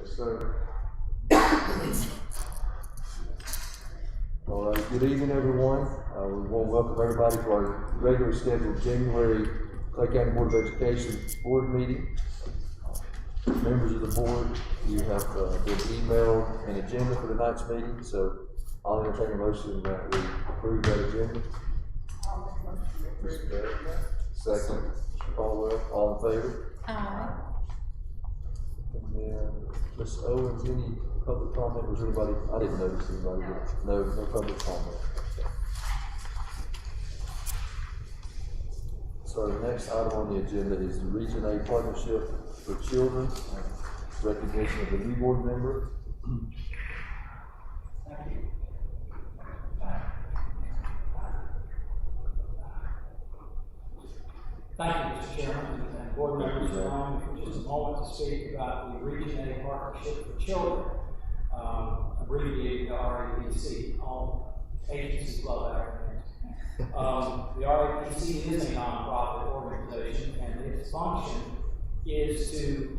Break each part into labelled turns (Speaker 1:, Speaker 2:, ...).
Speaker 1: Yes, sir. All right, good evening, everyone. We want to welcome everybody to our regular scheduled January Clay County Board of Education board meeting. Members of the board, you have been emailed an agenda for tonight's meeting, so I'll entertain a motion that we approve that agenda. Mr. Barrett, second. Mr. Caldwell, all in favor?
Speaker 2: Aye.
Speaker 1: And then, Ms. Owens, any public comment? Was anybody, I didn't notice anybody, but no public comment. So the next item on the agenda is the Region A Partnership for Children, recognition of the new board member.
Speaker 3: Thank you, Mr. Chairman, and board members. Allowing me for just a moment to speak about the Region A Partnership for Children, abbreviated RAPC. All agencies love acronyms. The RAPC is a nonprofit organization, and its function is to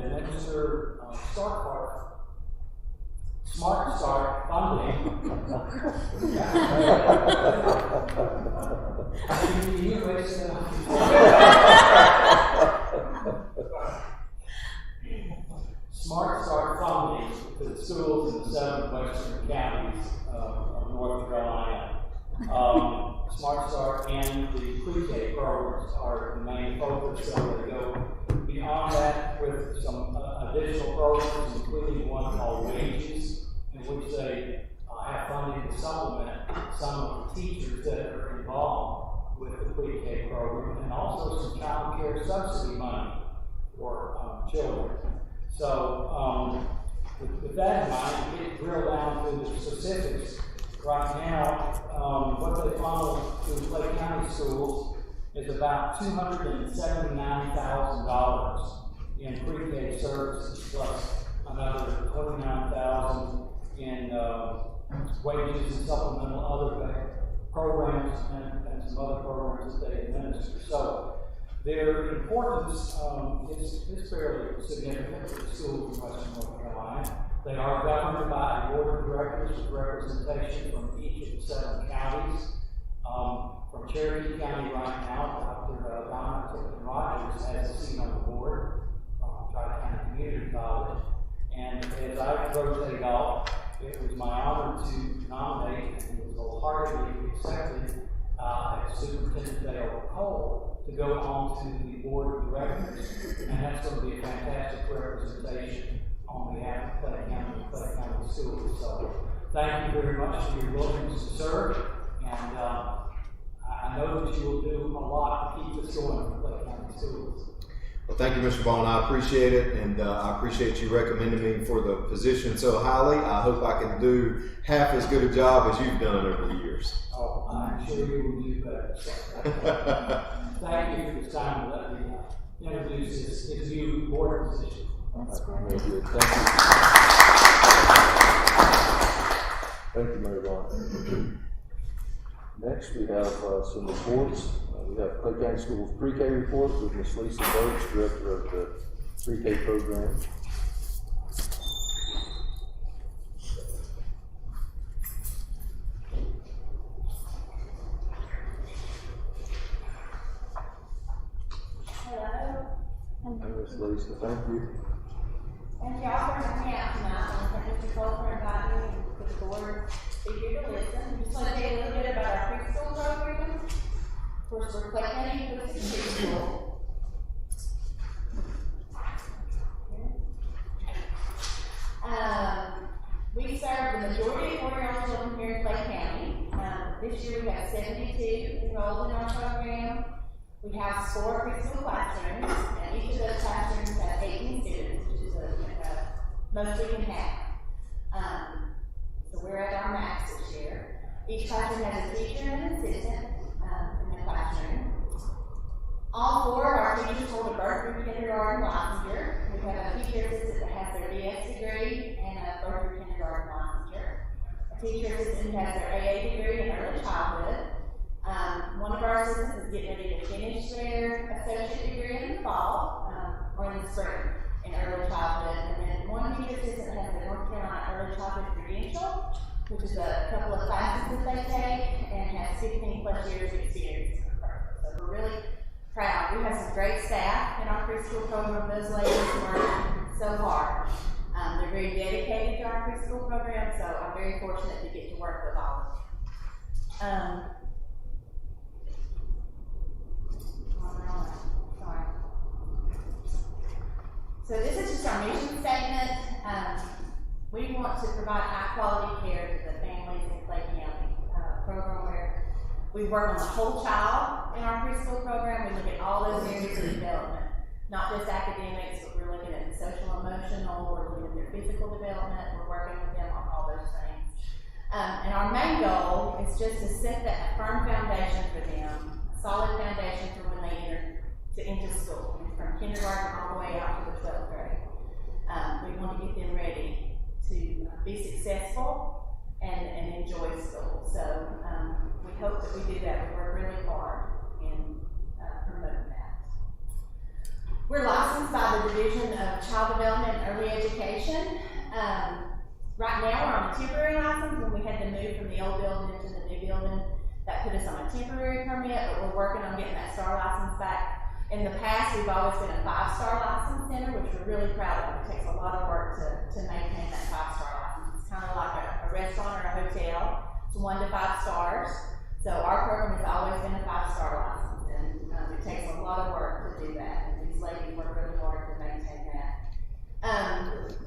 Speaker 3: administer Smart Start funding. Smart Start funding to the schools in the 7 western counties of North Carolina. Smart Start and the pre-K programs are the main focus, so they go beyond that with some additional programs, including one called Wages, in which they have funding to supplement some of the teachers that are involved with the pre-K program, and also some child care subsidy money for children. So with that in mind, we get drilled down to the specifics. Right now, what they funnel to Clay County schools is about $279,000 in pre-K services, plus another $29,000 in wages and supplemental other programs and some other programs that they administer. So their importance is fairly significant for the schools in Western North Carolina. They are governed by a board of directors with representation from each of the 7 counties. From Cherokee County right now, Dr. Donna Rogers has a seat on the board, Tri-County Community College. And as I rotated off, it was my honor to nominate, and it was wholeheartedly accepted, as Superintendent Dale Cole to go on to the board of directors. And that's going to be a fantastic representation on behalf of Clay County and Clay County Schools. So thank you very much for your willingness to serve, and I know that you will do a lot to keep this going for Clay County Schools.
Speaker 4: Well, thank you, Mr. Vaughn. I appreciate it, and I appreciate you recommending me for the position so highly. I hope I can do half as good a job as you've done over the years.
Speaker 3: Oh, I'm sure you will do better. Thank you for this time to let me introduce this new board position.
Speaker 2: That's great.
Speaker 1: Very good. Thank you, Mary Vaughn. Next, we have some reports. We have Clay County Schools pre-K report with Ms. Lisa Boats, director of the pre-K program.
Speaker 5: Hello.
Speaker 1: Ms. Lisa, thank you.
Speaker 5: Thank y'all for having me out tonight. I want to thank Mr. Cole for inviting me to the board to be here to listen. Just want to tell you a little bit about our preschool program. Of course, we're Clay County University Preschool. We serve the majority of 4-year-old children here in Clay County. This year we have 72 enrolled in our program. We have 4 preschool classrooms, and each of those classrooms has 18 students, which is the most we can have. So we're at our max this year. Each classroom has a teacher and an assistant in the classroom. All 4 of our teachers hold a birth through kindergarten licensure. We have a teacher assistant that has their BS degree and a birth through kindergarten licensure. A teacher assistant has their AA degree in early childhood. One of our assistants is getting ready to finish their associate degree in the fall, or in the spring in early childhood. And then one teacher assistant has the North Carolina Early Childhood Credential, which is a couple of classes that they take, and has 15 plus years of experience in the program. So we're really proud. We have some great staff in our preschool program. Those ladies work so hard. They're very dedicated to our preschool program, so I'm very fortunate to get to work with all of them. Sorry. So this is just our mission statement. We want to provide high quality care to the families in Clay County. Program where we work on the whole child in our preschool program. We look at all those areas of development, not just academics, but we're looking at the social, emotional, we're looking at their physical development, we're working with them on all those things. And our main goal is just to set that firm foundation for them, a solid foundation for when they enter into school, from kindergarten all the way out to the 12th grade. We want to get them ready to be successful and enjoy school. So we hope that we do that. We work really hard in promoting that. We're licensed by the Division of Child Development and Early Education. Right now we're on a temporary license. When we had to move from the old building into the new building, that put us on a temporary permit, but we're working on getting that star license back. In the past, we've always been a 5-star license center, which we're really proud of. It takes a lot of work to maintain that 5-star license. It's kind of like a restaurant or a hotel. It's 1 to 5 stars. So our program has always been a 5-star license, and it takes a lot of work to do that. And these ladies work really hard to maintain that.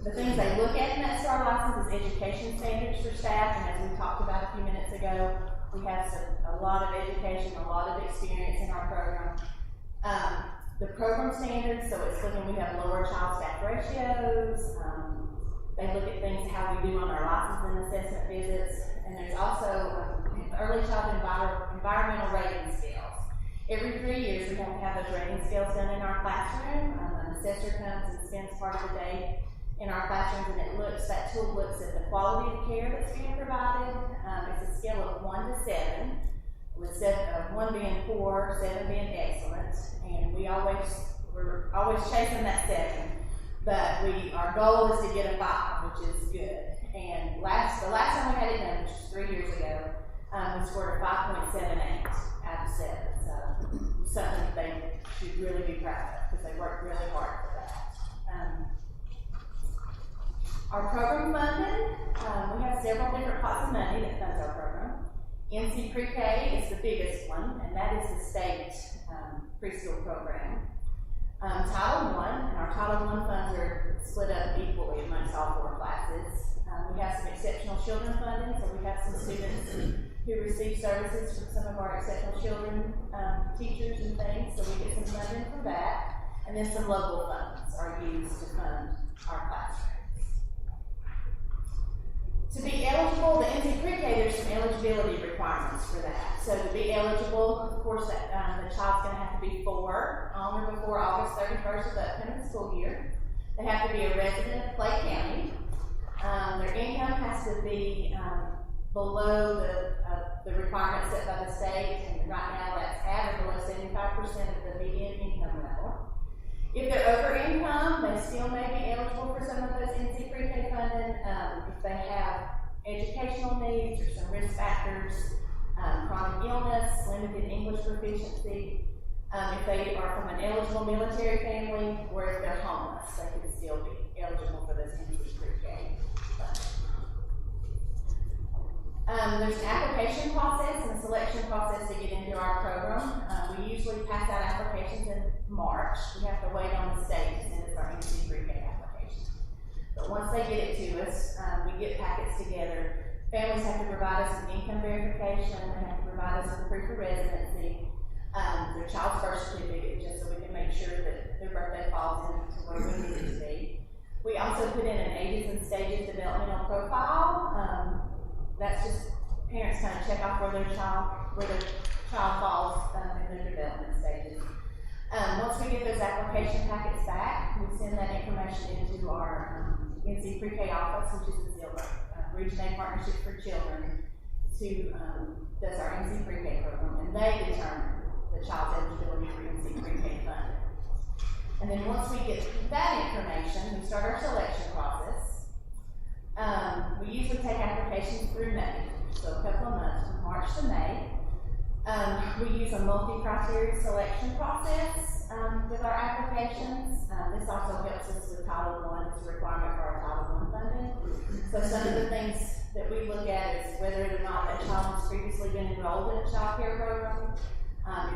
Speaker 5: The things they look at in that star license is education standards for staff, and as we talked about a few minutes ago, we have a lot of education, a lot of experience in our program. The program standards, so it's looking, we have lower child staff ratios. They look at things how we do on our license and assessment visits, and there's also early child environmental rating scales. Every 3 years we have to have those rating scales done in our classroom. An assessor comes and spends part of the day in our classrooms, and that tool looks at the quality of care that's being provided. It's a scale of 1 to 7. With 1 being poor, 7 being excellent, and we're always chasing that 7. But our goal is to get a 5, which is good. And the last time we had it done, which was 3 years ago, we scored a 5.78 out of 7. So something that they should really be proud of because they worked really hard for that. Our program funding, we have several different pots of money that funds our program. NC Pre-K is the biggest one, and that is the state preschool program. Title I, and our Title I funds are split up equally amongst all 4 classes. We have some exceptional children funding, so we have some students who receive services from some of our exceptional children teachers and things, so we get some funding for that. And then some local funds are used to fund our classrooms. To be eligible, the NC Pre-K, there's some eligibility requirements for that. So to be eligible, of course, the child's going to have to be 4 on or before August 31st of the upcoming school year. They have to be a resident of Clay County. Their income has to be below the requirements set by the state, and right now that's at or below 75% of the median income level. If they're over income, they still may be eligible for some of those NC Pre-K funding if they have educational needs or some risk factors, chronic illness, limited English proficiency. If they are from an eligible military family, or if they're homeless, they could still be eligible for those NC Pre-K funding. There's an application process and a selection process to get into our program. We usually pass out applications in March. We have to wait on the state to send us our NC Pre-K application. But once they get it to us, we get packets together. Families have to provide us with income verification. They have to provide us with proof of residency, their child's birth certificate, just so we can make sure that their birthday falls into where we need it to be. We also put in an ages and stages developmental profile. That's just parents kind of check off where their child falls in their development stages. Once we get those application packets back, we send that information into our NC Pre-K office, which is the Zillow Regional Partnership for Children, who does our NC Pre-K program, and they determine the child's eligibility for NC Pre-K funding. And then once we get that information, we start our selection process. We usually take applications through May, so a couple of months, from March to May. We use a multi-criteria selection process with our applications. This also helps us with Title I. It's a requirement for our Title I funding. So some of the things that we look at is whether or not a child has previously been enrolled in a child care program,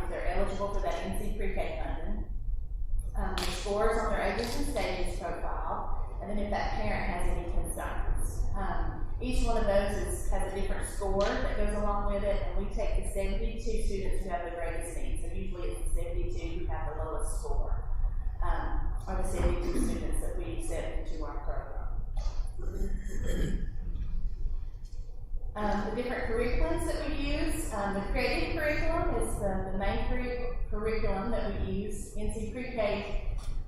Speaker 5: if they're eligible for that NC pre-K funding, the scores on their ages and stages profile, and then if that parent has any concerns. Each one of those has a different score that goes along with it, and we take the 72 students who have the greatest needs. So usually it's the 72 who have the lowest score, are the 72 students that we accept into our program. The different curriculums that we use, the creative curriculum is the main curriculum that we use. NC Pre-K,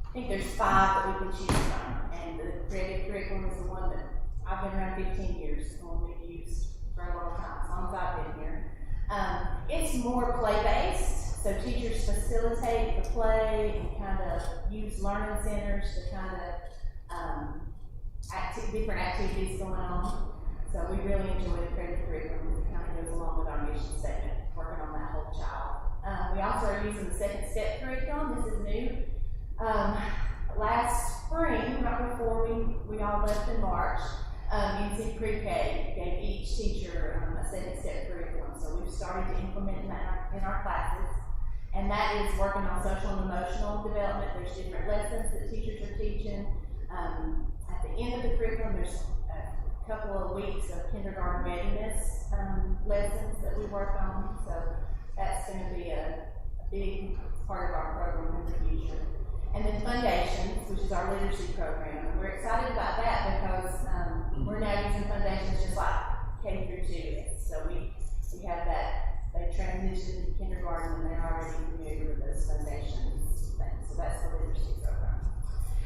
Speaker 5: I think there's 5 that we can choose from, and the creative curriculum is the one that I've been around 15 years, the one we've used for a long time, as long as I've been here. It's more play-based, so teachers facilitate the play and kind of use learning centers to kind of different activities going on. So we really enjoy the creative curriculum. It kind of goes along with our mission statement, working on that whole child. We also are using the second step curriculum. This is new. Last spring, right before we all left in March, NC Pre-K gave each teacher a second step curriculum. So we've started to implement that in our classes. And that is working on social and emotional development. There's different lessons that teachers are teaching. At the end of the curriculum, there's a couple of weeks of kindergarten readiness lessons that we work on. So that's going to be a big part of our program in the future. And then Foundations, which is our literacy program. And we're excited about that because we're now using Foundations just like K through 2 is. So we have that, they transitioned to kindergarten and they're already familiar with those Foundations things. So that's the literacy program.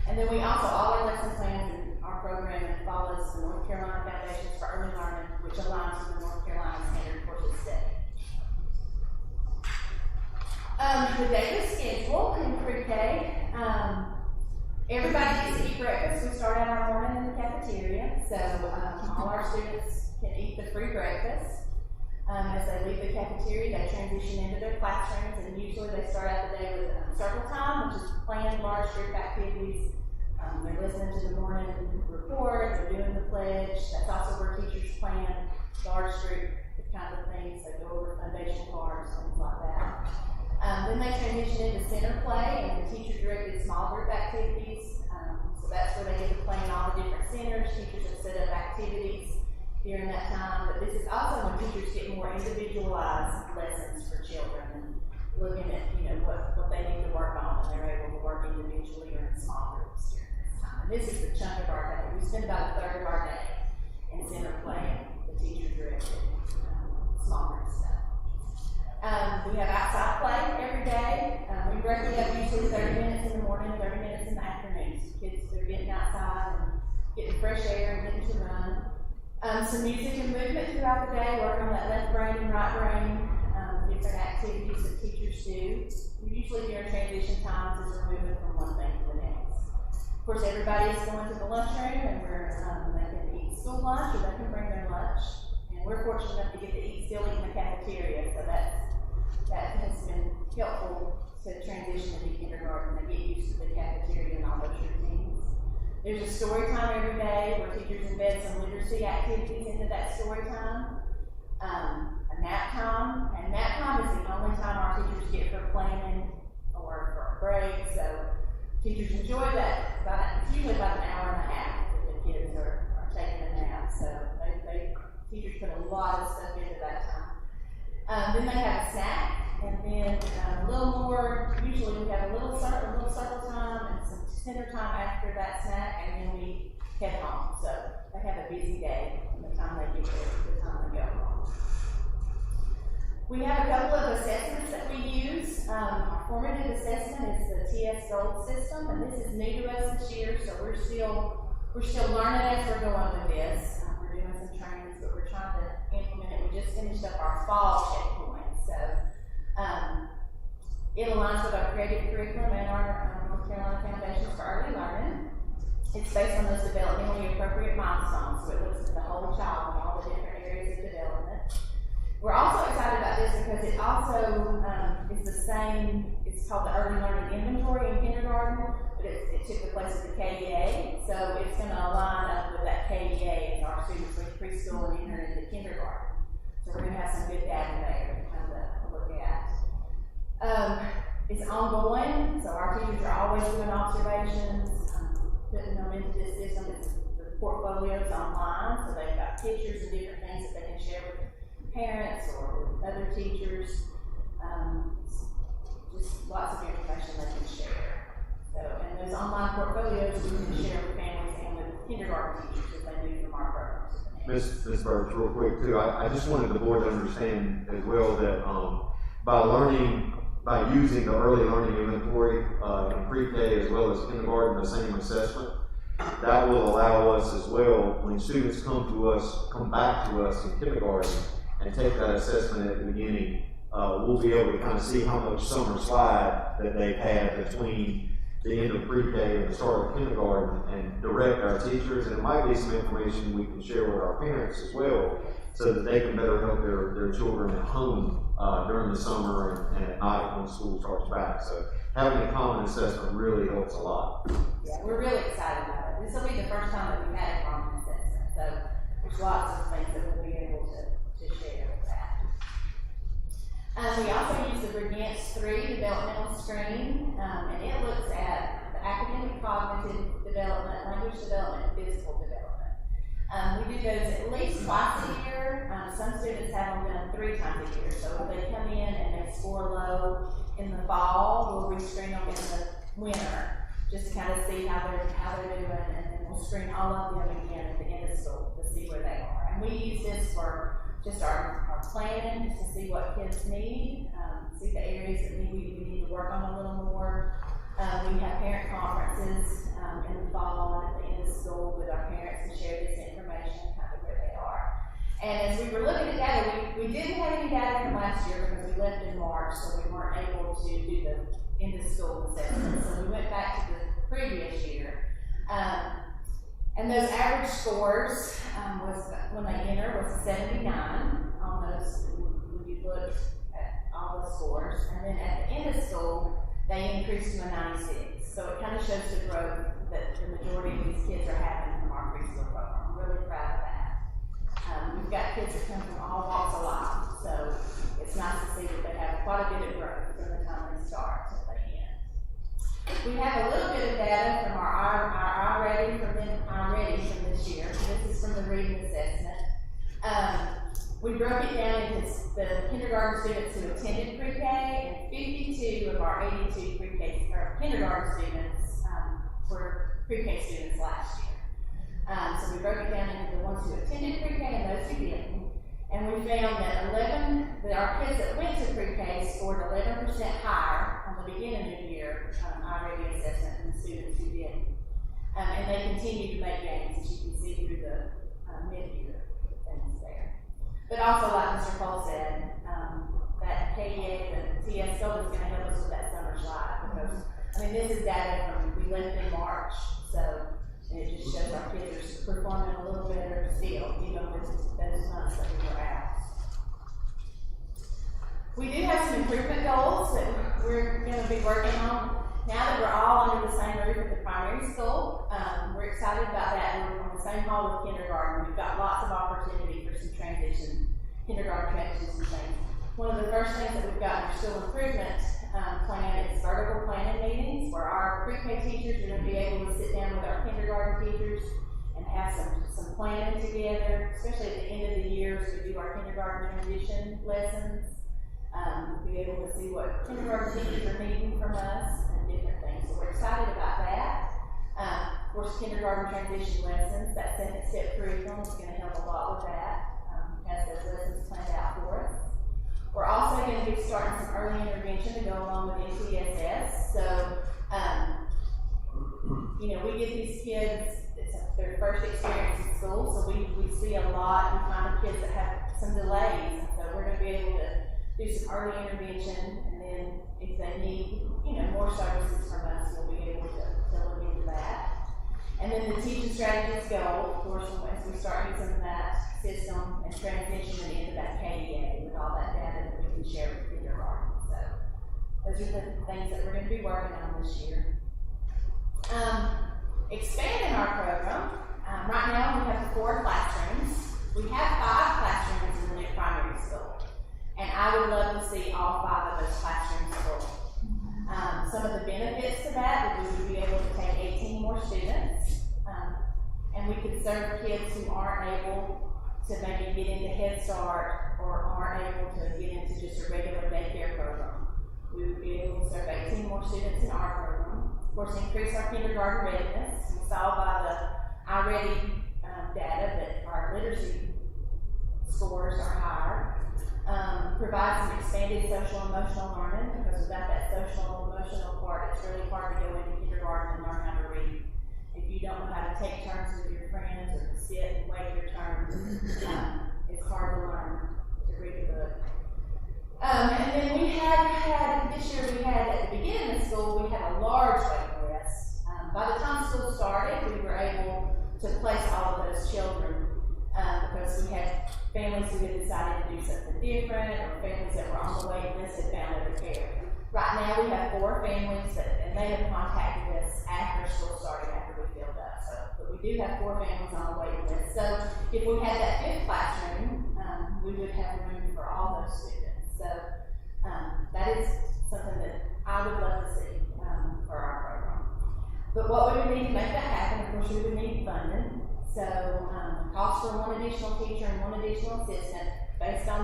Speaker 5: And then we also, all our lesson plans in our program follows the North Carolina Foundations for Early Learning, which aligns with the North Carolina Standard Courses Study. The daily schedule in pre-K, everybody gets to eat breakfast. We start out our morning in the cafeteria, so all our students can eat the free breakfast. As they leave the cafeteria, they transition into their classrooms, and usually they start out the day with circle time, which is planned large group activities. They're listening to the morning report, they're doing the pledge. That's also where teachers plan large group kind of things. They go over foundation cards, things like that. Then they transition into center play and the teacher-directed small group activities. So that's where they get to play in all the different centers. Teachers have set up activities during that time. But this is also when teachers get more individualized lessons for children and looking at, what they need to work on, and they're able to work individually or in small groups during this time. And this is the chunk of our day. We spend about a third of our day in center play, the teacher-directed small group stuff. We have outside play every day. We break it up usually 30 minutes in the morning, 30 minutes in the afternoon. So kids are getting outside and getting fresh air and getting to run. Some music and movement throughout the day, working on that left brain and right brain, different activities that teachers do. Usually during transition times as we're moving from one thing to the next. Of course, everybody is going to the lunchroom, and they can eat school lunch or they can bring their lunch. And we're fortunate enough to get to still eat in the cafeteria, so that has been helpful to transition into kindergarten and get used to the cafeteria and all those routines. There's a story time every day where teachers embed some literacy activities into that story time. A nap time, and nap time is the only time our teachers get for planning or for a break, so teachers enjoy that. It's usually about an hour and a half that the kids are taking a nap, so teachers put a lot of stuff into that time. Then they have a snack, and then a little more, usually we have a little circle time and some center time after that snack, and then we head home. So they have a busy day from the time they get there to the time they go home. We have a couple of assessments that we use. Our formative assessment is the TS Gold system, and this is new to us this year, so we're still learning as we're going with this. We're doing some trainings, but we're trying to implement it. We just finished up our fall checkpoint, so it aligns with our creative curriculum and our North Carolina Foundations for Early Learning. It's based on those developmentally appropriate milestones, so it looks at the whole child and all the different areas of development. We're also excited about this because it also is the same, it's called the Early Learning Inventory in kindergarten, but it took the place of the KEA, so it's going to align up with that KEA as our students leave preschool and enter into kindergarten. So we're going to have some good data there to kind of look at. It's ongoing, so our teachers are always doing observations, putting them into this system. The portfolio's online, so they've got pictures and different things that they can share with parents or with other teachers. Just lots of information they can share. So, and those online portfolios we can share with families and with kindergarten teachers as they do from our programs.
Speaker 4: Ms. Burks, real quick too, I just wanted the board to understand as well that by using the early learning inventory in pre-K as well as kindergarten, the same assessment, that will allow us as well, when students come back to us in kindergarten and take that assessment at the beginning, we'll be able to kind of see how much summer slide that they've had between the end of pre-K and the start of kindergarten, and direct our teachers. And it might be some information we can share with our parents as well, so that they can better help their children at home during the summer and at night when school starts back. So having a common assessment really helps a lot.
Speaker 5: Yeah, we're really excited about it. This will be the first time that we've had a common assessment, so there's lots of things that we'll be able to share with that. We also use the Brilliance 3 developmental screen, and it looks at the academic, cognitive development, language development, and physical development. We do those at least twice a year. Some students have them done 3 times a year. So if they come in and they score low in the fall, we'll rescreen them in the winter, just to kind of see how they're doing, and then we'll screen all of them again at the end of school to see where they are. And we use this for just our planning, just to see what kids need, see the areas that we need to work on a little more. We have parent conferences in the fall and at the end of school with our parents to share this information, kind of where they are. And as we were looking at data, we didn't have any data from last year because we left in March, so we weren't able to do the end of school assessment. So we went back to the previous year. And those average scores was, when they enter, was 79 on those, when you looked at all the scores. And then at the end of school, they increased to a 96. So it kind of shows the growth that the majority of these kids are having from our preschool program. I'm really proud of that. We've got kids that come from all walks of life, so it's nice to see that they have quite a bit of growth from the time they start to the end. We have a little bit of data from our already from this year. So this is from the reading assessment. We broke it down into the kindergarten students who attended pre-K, and 52 of our 82 pre-K or kindergarten students were pre-K students last year. So we broke it down into the ones who attended pre-K and those who didn't. And we found that our kids that went to pre-K scored 11% higher on the beginning of the year already assessment than the students who didn't. And they continue to make gains, as you can see through the mid-year things there. But also, like Mr. Cole said, that KEA, the TS scope is going to help us with that summer slide, because, this is data from, we left in March, so it just shows our kids are performing a little better still, even with those months that we were out. We do have some improvement goals that we're going to be working on. Now that we're all under the same roof at the primary school, we're excited about that. We're on the same hall with kindergarten. We've got lots of opportunity for some kindergarten transitions and things. One of the first things that we've got in our school improvement plan is vertical planning meetings, where our pre-K teachers are going to be able to sit down with our kindergarten teachers and have some planning together, especially at the end of the year as we do our kindergarten transition lessons. Be able to see what kindergarten teachers are needing from us and different things. So we're excited about that. Of course, kindergarten transition lessons, that second step curriculum is going to help a lot with that, as those lessons planned out for us. We're also going to be starting some early intervention to go along with CCS. So, we get these kids, it's their first experience in school, so we see a lot. We find kids that have some delays, and so we're going to be able to do some early intervention, and then if they need, more services from us, we'll be able to look into that. And then the teaching strategies goal, of course, as we start using that system and transition it into that KDA with all that data that we can share with kindergarten. So those are the things that we're going to be working on this year. Expanding our program. Right now we have 4 classrooms. We have 5 classrooms in the new primary school. And I would love to see all 5 of those classrooms full. Some of the benefits to that would be we would be able to take 18 more students, and we could serve kids who aren't able to maybe get into Head Start or aren't able to get into just a regular daycare program. We would be able to serve 18 more students in our program. Of course, increase our kindergarten readiness. We saw by the iReady data that our literacy scores are higher. Provide some expanded social emotional learning, because without that social emotional part, it's really hard to go into kindergarten and learn how to read. If you don't know how to take turns with your friends or to sit and wait your turn, it's hard to learn to read a book. And then we have had, this year we had, at the beginning of school, we had a large waiting list. By the time school started, we were able to place all of those children because we had families who had decided to do something different, or families that were on the waiting list had found other care. Right now we have 4 families and they have contacted us after school started, after we filled up. So, but we do have 4 families on the waiting list. So if we had that 5th classroom, we would have room for all those students. So that is something that I would love to see for our program. But what we would need to make that happen, of course, we would need funding. So the cost for 1 additional teacher and 1 additional assistant, based on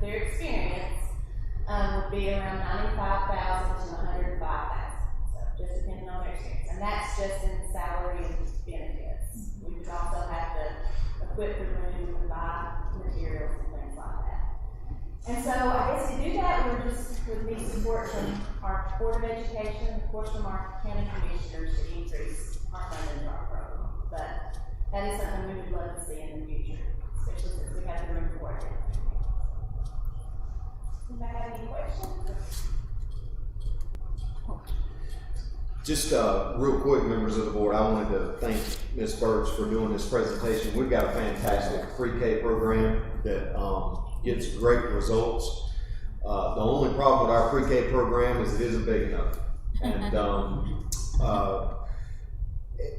Speaker 5: their experience, would be around $95,000 to $105,000. So just depending on their experience, and that's just in salary and benefits. We would also have to equip the room and buy materials and things like that. And so I guess to do that, we would need support from our Board of Education, of course, from our county commissioners to increase our funding to our program. But that is something we would love to see in the future, especially since we have the room for it. Anybody have any questions?
Speaker 4: Just real quick, members of the board, I wanted to thank Ms. Birch for doing this presentation. We've got a fantastic pre-K program that gets great results. The only problem with our pre-K program is it isn't big enough. And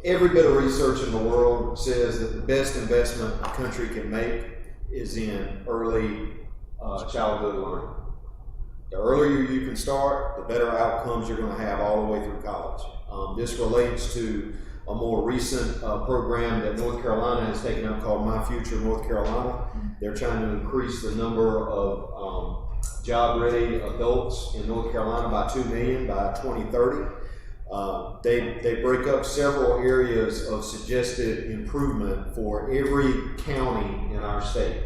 Speaker 4: every bit of research in the world says that the best investment a country can make is in early childhood learning. The earlier you can start, the better outcomes you're going to have all the way through college. This relates to a more recent program that North Carolina has taken up called My Future North Carolina. They're trying to increase the number of job-ready adults in North Carolina by 2 million by 2030. They break up several areas of suggested improvement for every county in our state,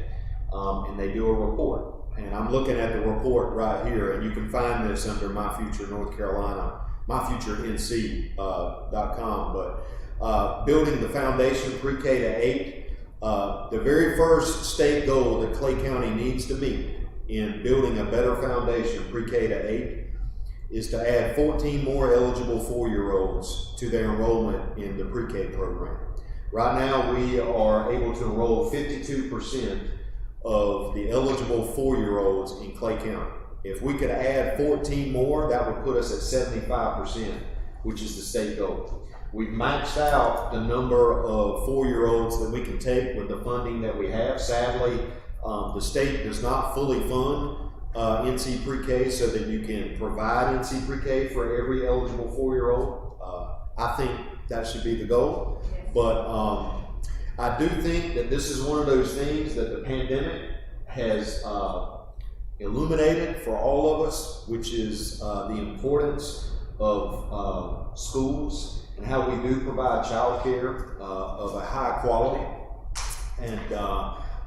Speaker 4: and they do a report. And I'm looking at the report right here, and you can find this under My Future North Carolina, myfuturenc.com. But building the foundation pre-K to 8, the very first state goal that Clay County needs to meet in building a better foundation pre-K to 8 is to add 14 more eligible 4-year-olds to their enrollment in the pre-K program. Right now, we are able to enroll 52% of the eligible 4-year-olds in Clay County. If we could add 14 more, that would put us at 75%, which is the state goal. We've maxed out the number of 4-year-olds that we can take with the funding that we have. Sadly, the state does not fully fund NC Pre-K so that you can provide NC Pre-K for every eligible 4-year-old. I think that should be the goal. But I do think that this is one of those things that the pandemic has illuminated for all of us, which is the importance of schools and how we do provide child care of a high quality. And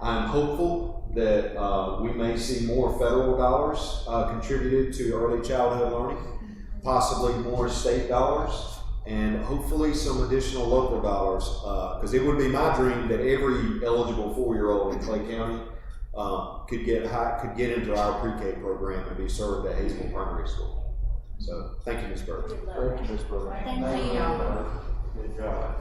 Speaker 4: I'm hopeful that we may see more federal dollars contributed to early childhood learning, possibly more state dollars, and hopefully some additional local dollars, because it would be my dream that every eligible 4-year-old in Clay County could get into our pre-K program and be served at Hazel Primary School. So, thank you, Ms. Burke.
Speaker 1: Thank you, Ms. Burke.
Speaker 5: Thank you.
Speaker 4: Good job.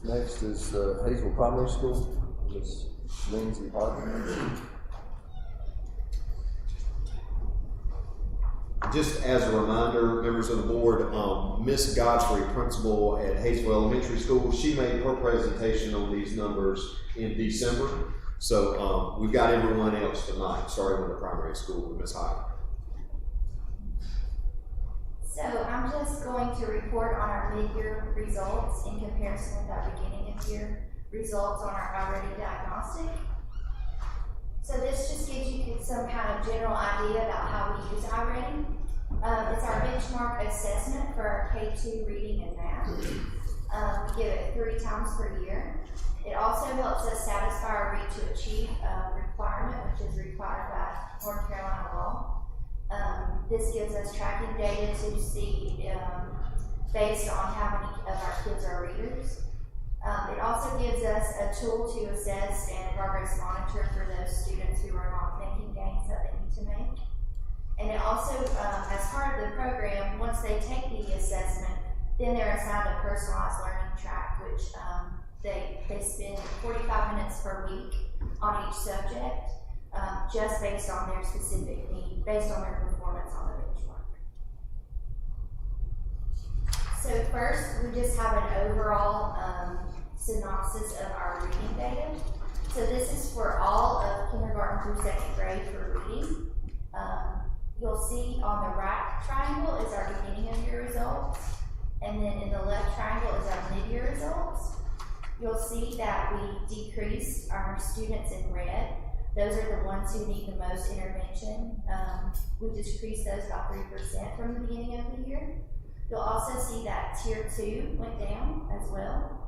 Speaker 1: Next is Hazel Primary School, Ms. Lindsay Hodgman.
Speaker 4: Just as a reminder, members of the board, Miss Godfrey, principal at Hazel Elementary School, she made her presentation on these numbers in December. So we've got everyone else tonight, starting with the primary school with Ms. Hodgman.
Speaker 5: So I'm just going to report on our mid-year results in comparison with our beginning of year results on our iReady diagnostic. So this just gives you some kind of general idea about how we use iReady. It's our benchmark assessment for our K2 reading and math. We give it 3 times per year. It also helps us satisfy our read to achieve requirement, which is required by North Carolina law. This gives us tracking data to see based on how many of our kids are readers. It also gives us a tool to assess and progress monitor for those students who are not making gains that they need to make. And it also, as part of the program, once they take the assessment, then they're assigned a personalized learning track, which they spend 45 minutes per week on each subject, just based on their specific need, based on their performance on the benchmark. So first, we just have an overall synopsis of our reading data. So this is for all of kindergarten through 2nd grade for reading. You'll see on the right triangle is our beginning of year results, and then in the left triangle is our mid-year results. You'll see that we decreased our students in red. Those are the ones who need the most intervention. We decreased those about 3% from the beginning of the year. You'll also see that Tier 2 went down as well.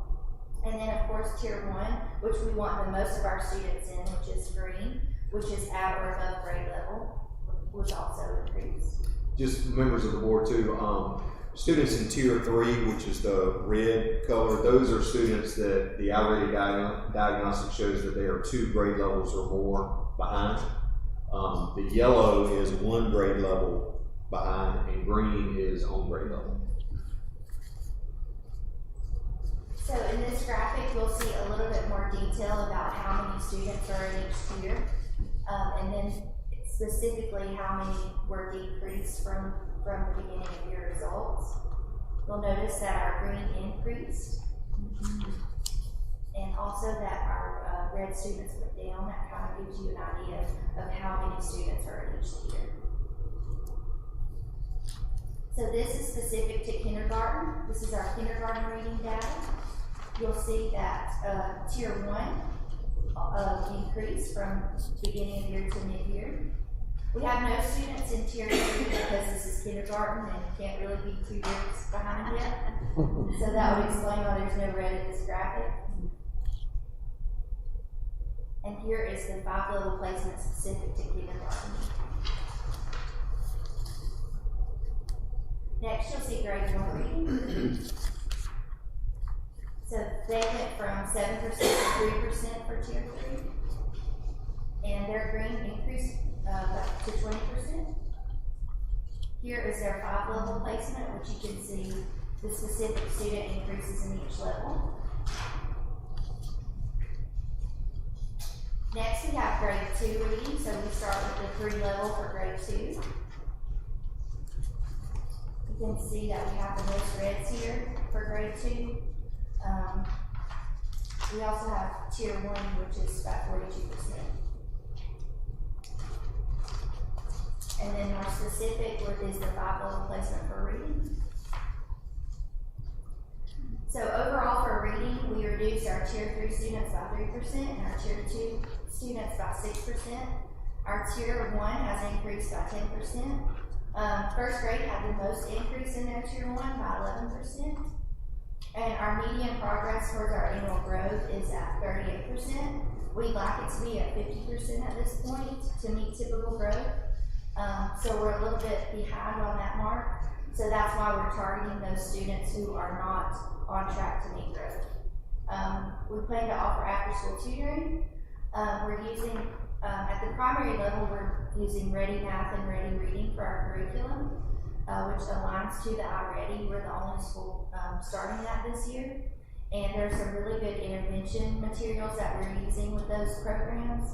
Speaker 5: And then of course Tier 1, which we want the most of our students in, which is green, which is at or above grade level, was also increased.
Speaker 4: Just members of the board too, students in Tier 3, which is the red color, those are students that the iReady diagnostic shows that they are 2 grade levels or more behind. The yellow is 1 grade level behind, and green is on grade level.
Speaker 5: So in this graphic, you'll see a little bit more detail about how many students are in each tier, and then specifically how many were decreased from the beginning of your results. You'll notice that our green increased, and also that our red students went down. That kind of gives you an idea of how many students are in each tier. So this is specific to kindergarten. This is our kindergarten reading data. You'll see that Tier 1 increased from beginning of year to mid-year. We have no students in Tier 3 because this is kindergarten and can't really be 2 years behind yet. So that would explain why there's no red in this graphic. And here is the 5-level placement specific to kindergarten. Next, you'll see grade 1 reading. So they went from 7% to 3% for Tier 3. And their green increased to 20%. Here is their 5-level placement, which you can see the specific student increases in each level. Next, we have grade 2 reading. So we start with the 3 level for grade 2. You can see that we have the most reds here for grade 2. We also have Tier 1, which is about 42%. And then our specific is the 5-level placement for reading. So overall for reading, we reduced our Tier 3 students by 3% and our Tier 2 students by 6%. Our Tier 1 has increased by 10%. First grade had the most increase in their Tier 1 by 11%. And our median progress towards our annual growth is at 38%. We'd like it to be at 50% at this point to meet typical growth. So we're a little bit behind on that mark. So that's why we're targeting those students who are not on track to meet growth. We plan to offer after-school tutoring. We're using At the primary level, we're using Ready Math and Ready Reading for our curriculum, which aligns to the iReady. We're the only school starting that this year. And there's some really good intervention materials that we're using with those programs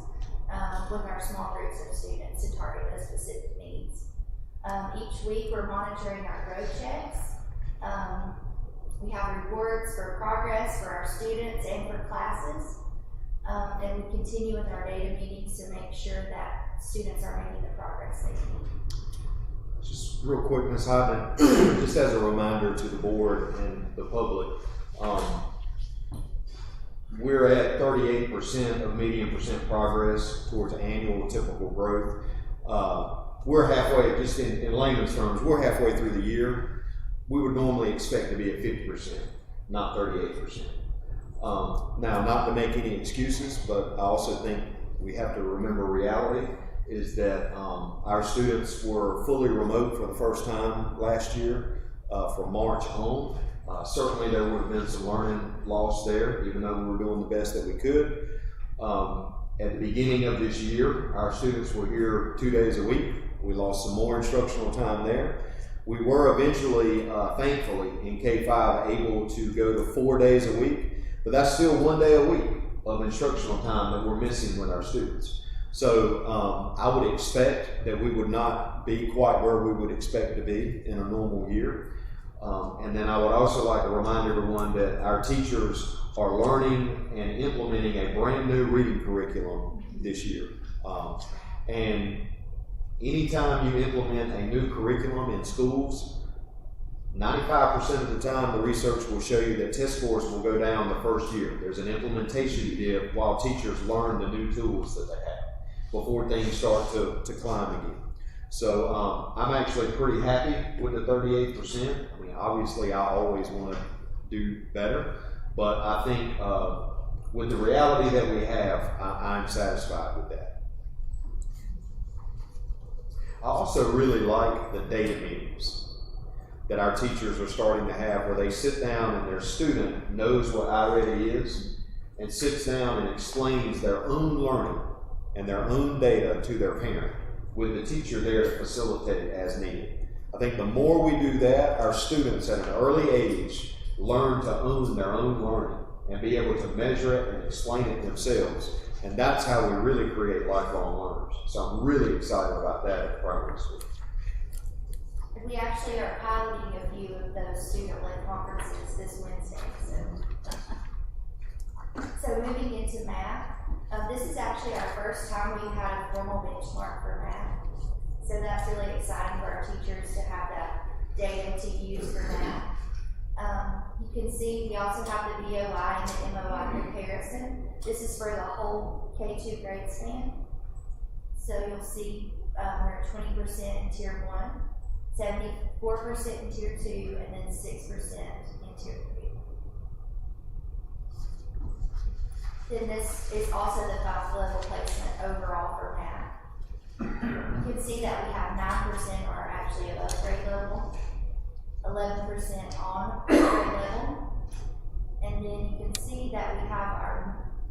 Speaker 5: with our small groups of students to target those specific needs. Each week we're monitoring our growth checks. We have rewards for progress for our students and for classes. And we continue with our data meetings to make sure that students are making the progress they need.
Speaker 4: Just real quick, Ms. Hyden, just as a reminder to the board and the public, we're at 38% of median percent progress towards annual typical growth. We're halfway, just in layman's terms, we're halfway through the year. We would normally expect to be at 50%, not 38%. Now, not to make any excuses, but I also think we have to remember reality is that our students were fully remote for the first time last year from March on. Certainly there would have been some learning loss there, even though we were doing the best that we could. At the beginning of this year, our students were here 2 days a week. We lost some more instructional time there. We were eventually, thankfully, in K-5 able to go to 4 days a week, but that's still 1 day a week of instructional time that we're missing with our students. So I would expect that we would not be quite where we would expect to be in a normal year. And then I would also like to remind everyone that our teachers are learning and implementing a brand new reading curriculum this year. And anytime you implement a new curriculum in schools, 95% of the time the research will show you that test scores will go down the first year. There's an implementation dip while teachers learn the new tools that they have before things start to climb again. So I'm actually pretty happy with the 38%. I mean, obviously I always want to do better, but I think with the reality that we have, I'm satisfied with that. I also really like the data meetings that our teachers are starting to have where they sit down and their student knows what iReady is and sits down and explains their own learning and their own data to their parent with the teacher there to facilitate it as needed. I think the more we do that, our students at an early age learn to own their own learning and be able to measure it and explain it themselves. And that's how we really create lifelong learners. So I'm really excited about that at primary school.
Speaker 5: We actually are piloting a few of those student-led conferences this Wednesday. So moving into math, this is actually our first time we've had a formal benchmark for math. So that's really exciting for our teachers to have that data to use for math. You can see we also have the BOI and the MOI comparison. This is for the whole K2 grade span. So you'll see we're at 20% in Tier 1, 74% in Tier 2, and then 6% in Tier 3. Then this is also the 5-level placement overall for math. You can see that we have 9% are actually above grade level, 11% on grade level, and then you can see that we have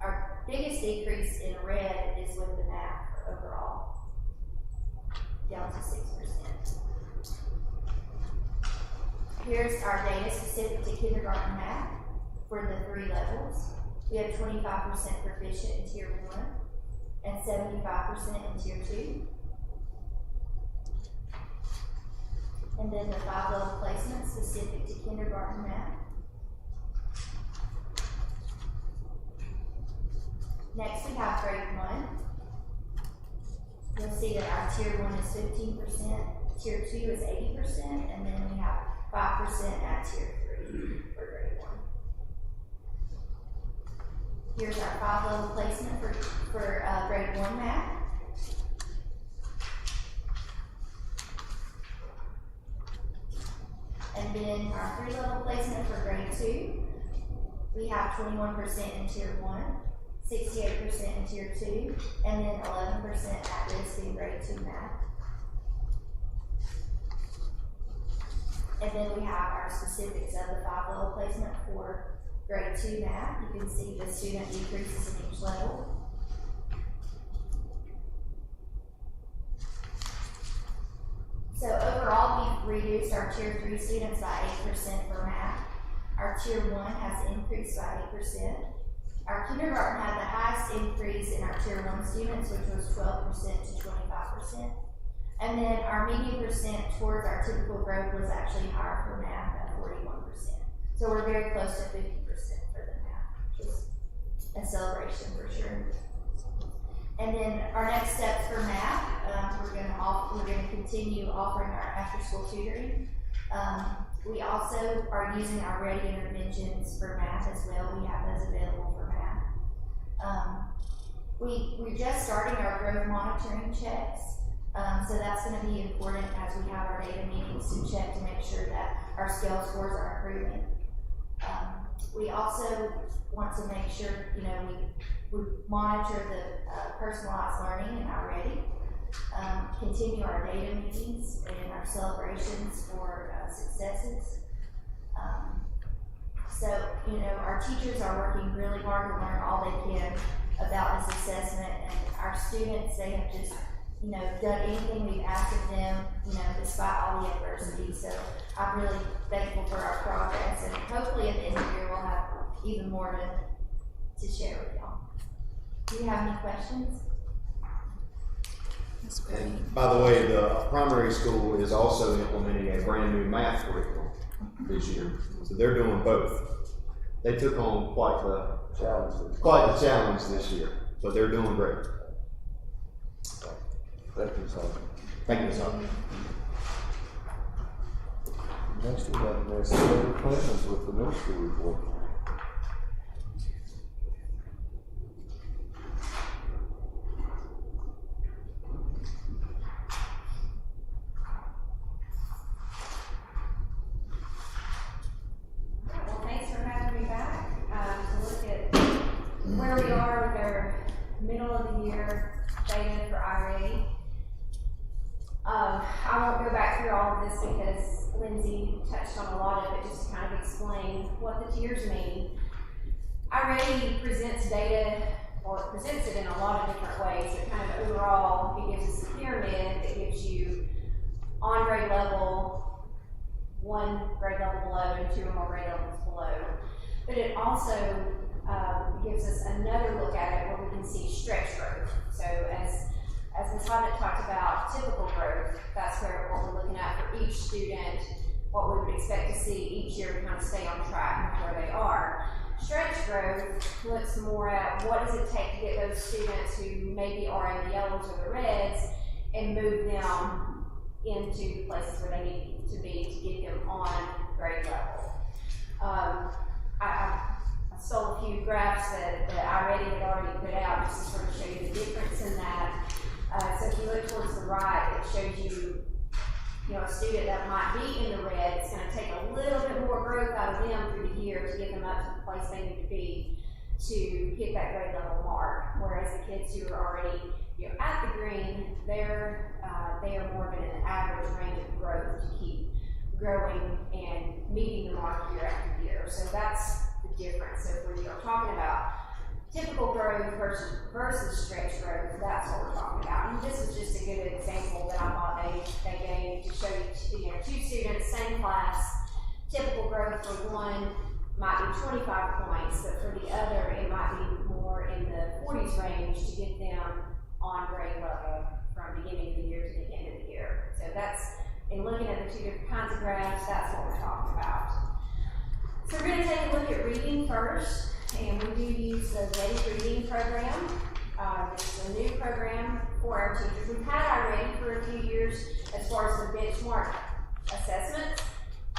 Speaker 5: our biggest decrease in red is with the math overall, down to 6%. Here's our data specific to kindergarten math for the 3 levels. We have 25% proficient in Tier 1 and 75% in Tier 2. And then the 5-level placement specific to kindergarten math. Next we have grade 1. You'll see that our Tier 1 is 15%, Tier 2 is 80%, and then we have 5% at Tier 3 for grade 1. Here's our 5-level placement for grade 1 math. And then our 3-level placement for grade 2. We have 21% in Tier 1, 68% in Tier 2, and then 11% at risk in grade 2 math. And then we have our specifics of the 5-level placement for grade 2 math. You can see the student decreases in each level. reduced our tier 3 students by 8% for math. Our tier 1 has increased by 8%. Our kindergarten had the highest increase in our tier 1 students, which was 12% to 25%. And then our median percent towards our typical growth was actually higher for math at 41%. So we're very close to 50% for the math, which is a celebration for sure. And then our next steps for math, we're going to continue offering our after-school tutoring. We also are using our ready interventions for math as well. We have those available for math. We're just starting our growth monitoring checks. So that's going to be important as we have our data meetings to check to make sure that our scale scores are improving. We also want to make sure, we monitor the personalized learning in our ready, continue our data meetings and our celebrations for successes. So, our teachers are working really hard to learn all they can about this assessment, and our students, they have just done anything we've asked of them, despite all the adversity. So I'm really thankful for our progress, and hopefully at the end of the year we'll have even more to share with y'all. Do you have any questions?
Speaker 2: That's great.
Speaker 4: And by the way, the primary school is also implementing a brand new math curriculum this year. So they're doing both. They took on quite the challenge this year, but they're doing great.
Speaker 1: Thank you, Simon.
Speaker 4: Thank you, Ms. Hunt.
Speaker 1: Next we have Ms. Heather Clemens with the middle school report.
Speaker 6: Well, thanks for having me back to look at where we are with our middle of the year data for IRA. I won't go back through all of this because Lindsay touched on a lot of it, just to kind of explain what the tiers mean. IRA presents data, or it presents it in a lot of different ways, but kind of overall, it gives us a pyramid that gives you on grade level, 1 grade level below, and 2 or more grade levels below. But it also gives us another look at it where we can see stretch growth. So as Ms. Hodnett talked about typical growth, that's what we're looking at for each student, what we would expect to see each year to kind of stay on track with where they are. Stretch growth looks more at what does it take to get those students who maybe are in the yellows or the reds and move them into places where they need to be to get them on grade level. I stole a few graphs that I had already put out just to sort of show you the difference in that. So if you look towards the right, it shows you, a student that might be in the red. It's going to take a little bit more growth out of them through the year to get them up to the place they need to be to hit that grade level mark. Whereas the kids who are already, at the green, they are more of an average range of growth to keep growing and meeting the mark year after year. So that's the difference. So when you're talking about typical growth versus stretch growth, that's what we're talking about. And this is just a good example that I thought they gave to show you, 2 students, same class, typical growth for one might be 25 points, but for the other, it might be more in the 40s range to get them on grade level from beginning of the year to the end of the year. So that's, in looking at the 2 different kinds of graphs, that's what we're talking about. So we're going to take a look at reading first. And we do use the Ready Reading program. It's a new program for our teachers. We've had our Ready for a few years as far as the benchmark assessments,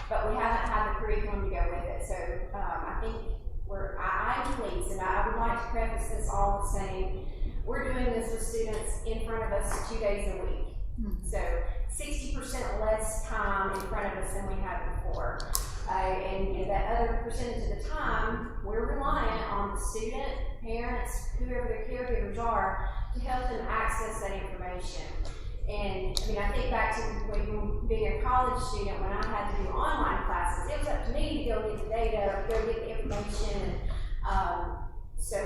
Speaker 6: but we haven't had the curriculum to go with it. So I think I'm pleased, and I would like to preface this all the same. We're doing this with students in front of us 2 days a week. So 60% less time in front of us than we had before. And that other percentage of the time, we're reliant on the student, parents, whoever their caregivers are, to help them access that information. And I think back to when being a college student, when I had to do online classes, it was up to me to go get the data, go get the information. So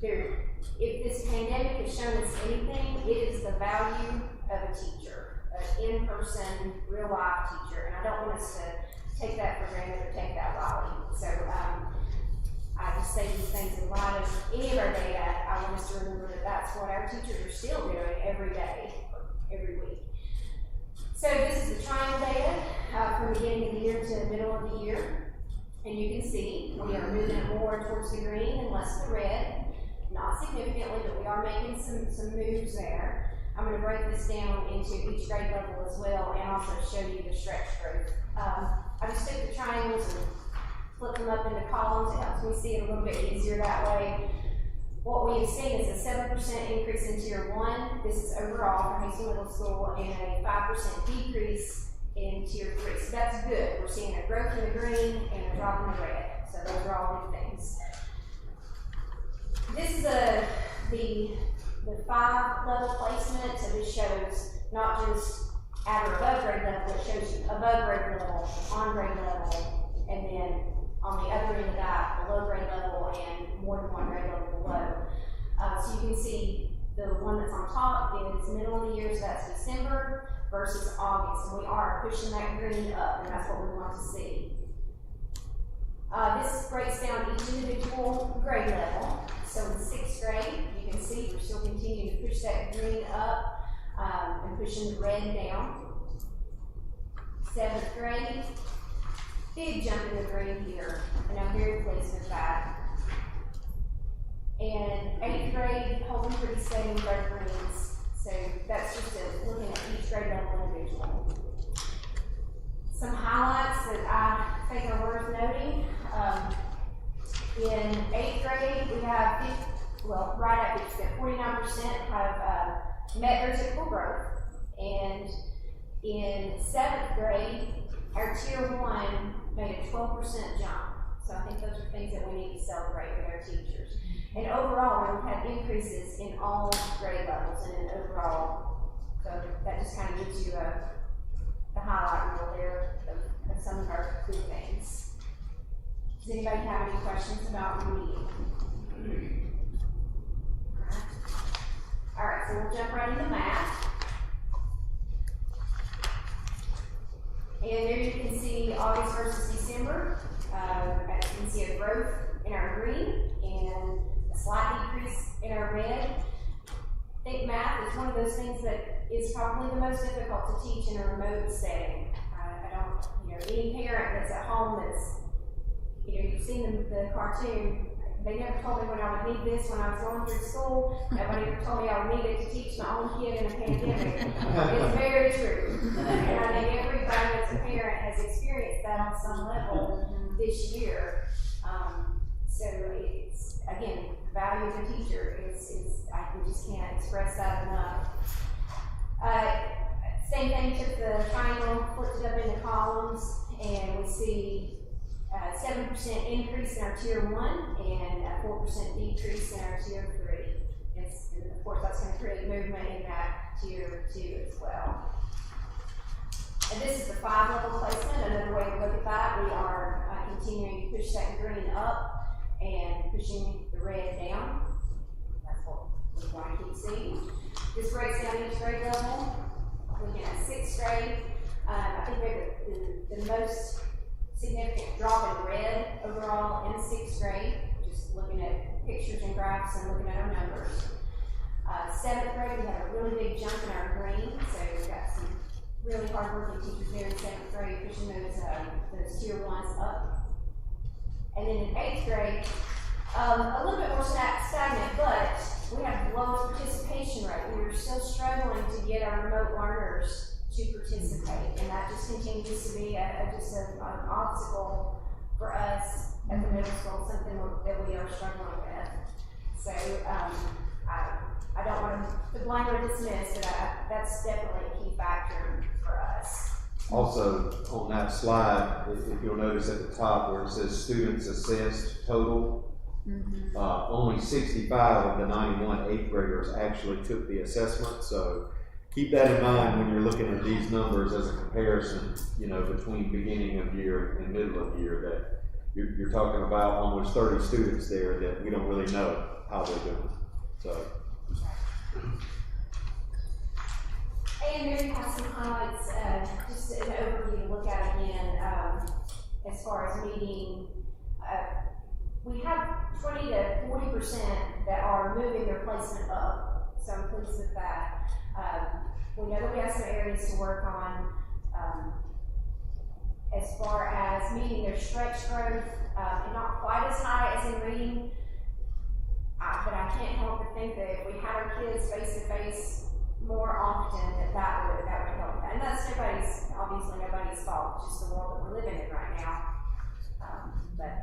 Speaker 6: if this pandemic has shown us anything, it is the value of a teacher. in-person, real-life teacher, and I don't want us to take that for granted or take that lightly. So, I just say these things in light of any of our data. I want us to remember that that's what our teachers are still doing every day, every week. So this is the triangle data from beginning of the year to middle of the year. And you can see we are moving it more towards the green and less the red. Not significantly, but we are making some moves there. I'm going to break this down into each grade level as well and also show you the stretch growth. I just took the triangles and flip them up into columns. It helps me see it a little bit easier that way. What we have seen is a 7% increase in Tier 1. This is overall for Hastings Middle School, and a 5% decrease in Tier 3. So that's good. We're seeing a growth in the green and a drop in the red. So those are all good things. This is the 5-level placement. So this shows not just at or above grade level, it shows you above grade level, on grade level, and then on the other end of that, below grade level and more than one grade level below. So you can see the one that's on top is middle of the year, so that's December versus August. And we are pushing that green up, and that's what we want to see. This breaks down each individual grade level. So in 6th grade, you can see we're still continuing to push that green up and pushing the red down. 7th grade, big jump in the green here, and I'm very pleased with that. And 8th grade, holding pretty steady in both greens. So that's just looking at each grade level individual. Some highlights that I think are worth noting. In 8th grade, we have, right at 49% have met their typical growth. And in 7th grade, our Tier 1 made a 12% jump. So I think those are things that we need to celebrate with our teachers. And overall, we've had increases in all grade levels and in overall. So that just kind of gives you the highlight reel there of some of our good things. Does anybody have any questions about reading? All right, so we'll jump right into math. And there you can see August versus December. As you can see, a growth in our green and a slight decrease in our red. I think math is one of those things that is probably the most difficult to teach in a remote setting. I don't, any parent that's at home that's, you've seen the cartoon, they never told me when I would need this when I was going through school. Nobody ever told me I would need it to teach my own kid in a pandemic. It's very true. And I think everybody that's a parent has experienced that on some level this year. So it's, again, the value of a teacher is we just can't express that enough. Same thing, took the triangle, flipped it up into columns, and we see 7% increase in our Tier 1 and a 4% decrease in our Tier 3. And of course, that's going to create movement in that Tier 2 as well. And this is the 5-level placement. Another way to look at that, we are continuing to push that green up and pushing the red down. That's what we want to keep seeing. This breaks down each grade level. Looking at 6th grade, I think we have the most significant drop in red overall in 6th grade, just looking at pictures and graphs and looking at our numbers. 7th grade, we have a really big jump in our green, so we've got some really hard-working teachers there in 7th grade pushing those Tier 1s up. And then in 8th grade, a little bit more stagnant, but we have the lowest participation rate. We are still struggling to get our remote learners to participate, and that just continues to be an obstacle for us at the middle school, something that we are struggling with. So I don't want to blame or dismiss, but that's definitely a key factor for us.
Speaker 4: Also, on that slide, if you'll notice at the top where it says students assessed total, only 65 of the 91 8th graders actually took the assessment. So keep that in mind when you're looking at these numbers as a comparison, between beginning of year and middle of year, that you're talking about almost 30 students there that we don't really know how they're doing. So.
Speaker 6: And there you have some highlights, just an overview to look at again, as far as meeting. We have 20 to 40% that are moving their placement up, so I'm pleased with that. We know that we have some areas to work on. As far as meeting their stretch growth, and not quite as high as in reading, but I can't help but think that if we had our kids face to face more often, that would help that. And that's obviously nobody's fault, just the world that we're living in right now. But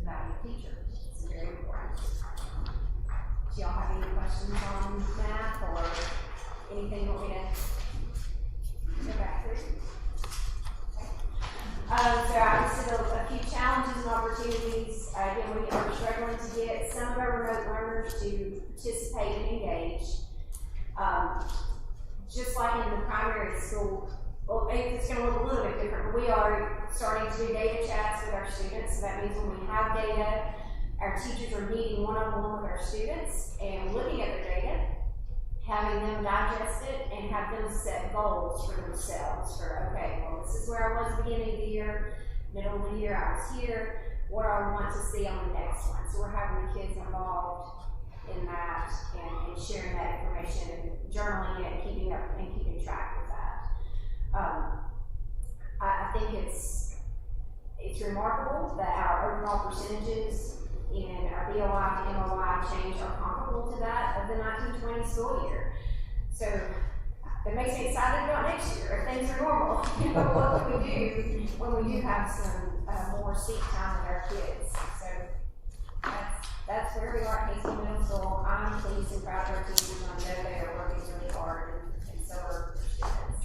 Speaker 6: about a teacher, it's very important. Do y'all have any questions on math or anything you want me to go back through? So I listed a few challenges and opportunities. Again, we're struggling to get some of our remote learners to participate and engage. Just like in the primary school, well, it's going to look a little bit different, but we are starting to do data chats with our students. So that means when we have data, our teachers are meeting one-on-one with our students and looking at their data, having them digest it, and have them set goals for themselves for, okay, well, this is where I was at the beginning of the year, middle of the year I was here, what do I want to see on the next one? So we're having the kids involved in that and sharing that information and journaling it and keeping track of that. I think it's remarkable that our overall percentages in our BOI to MOI change are comparable to that of the 1920 school year. So that makes me excited about next year if things are normal. What can we do when we do have some more seat time with our kids? So that's where we are at Hastings Middle School. I'm pleased and proud of our teachers. I know they are working really hard, and so are their students.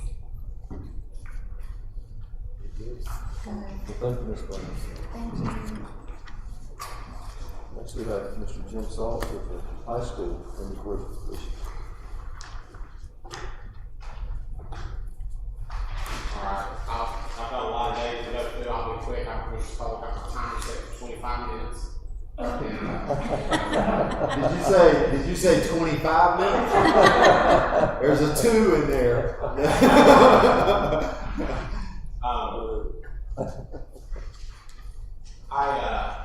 Speaker 1: Well, thank you, Ms. Brown.
Speaker 5: Thank you.
Speaker 1: Next we have Mr. Jim Salt with the high school in the course position.
Speaker 2: Alright, I've got a lot of days to go through. I'll be quick. I'm just told I got my timer set for 25 minutes.
Speaker 4: Did you say 25 minutes? There's a 2 in there.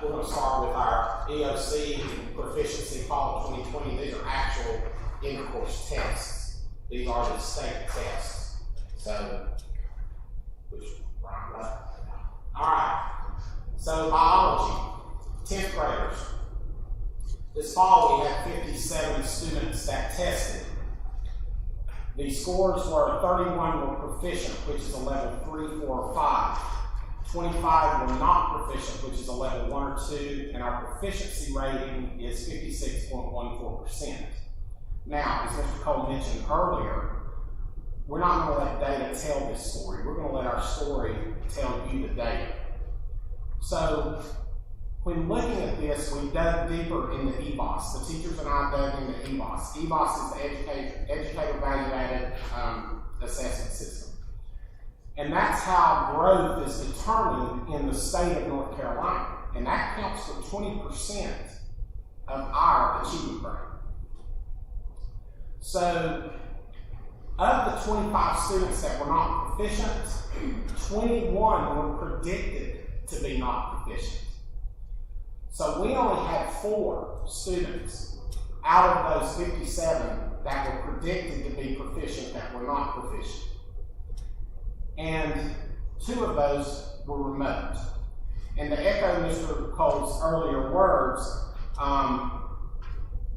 Speaker 2: We're going to start with our EOC Proficiency Fall 2020. These are actual in-course tests. These are the state tests. So, alright. So, biology, 10th graders. This fall we had 57 students that tested. The scores were 31 were proficient, which is a level 3, 4, or 5. 25 were not proficient, which is a level 1 or 2, and our proficiency rating is 56.14%. Now, as Mr. Cole mentioned earlier, we're not going to let data tell this story. We're going to let our story tell you the data. So, when looking at this, we dug deeper into EBOS. The teachers and I dug into EBOS. EBOS is the Educator Value Added Assessment System. And that's how growth is determined in the state of North Carolina. And that counts for 20% of our achievement grade. So, of the 25 students that were not proficient, 21 were predicted to be not proficient. So we only had 4 students out of those 57 that were predicted to be proficient that were not proficient. And 2 of those were remote. And to echo Mr. Cole's earlier words,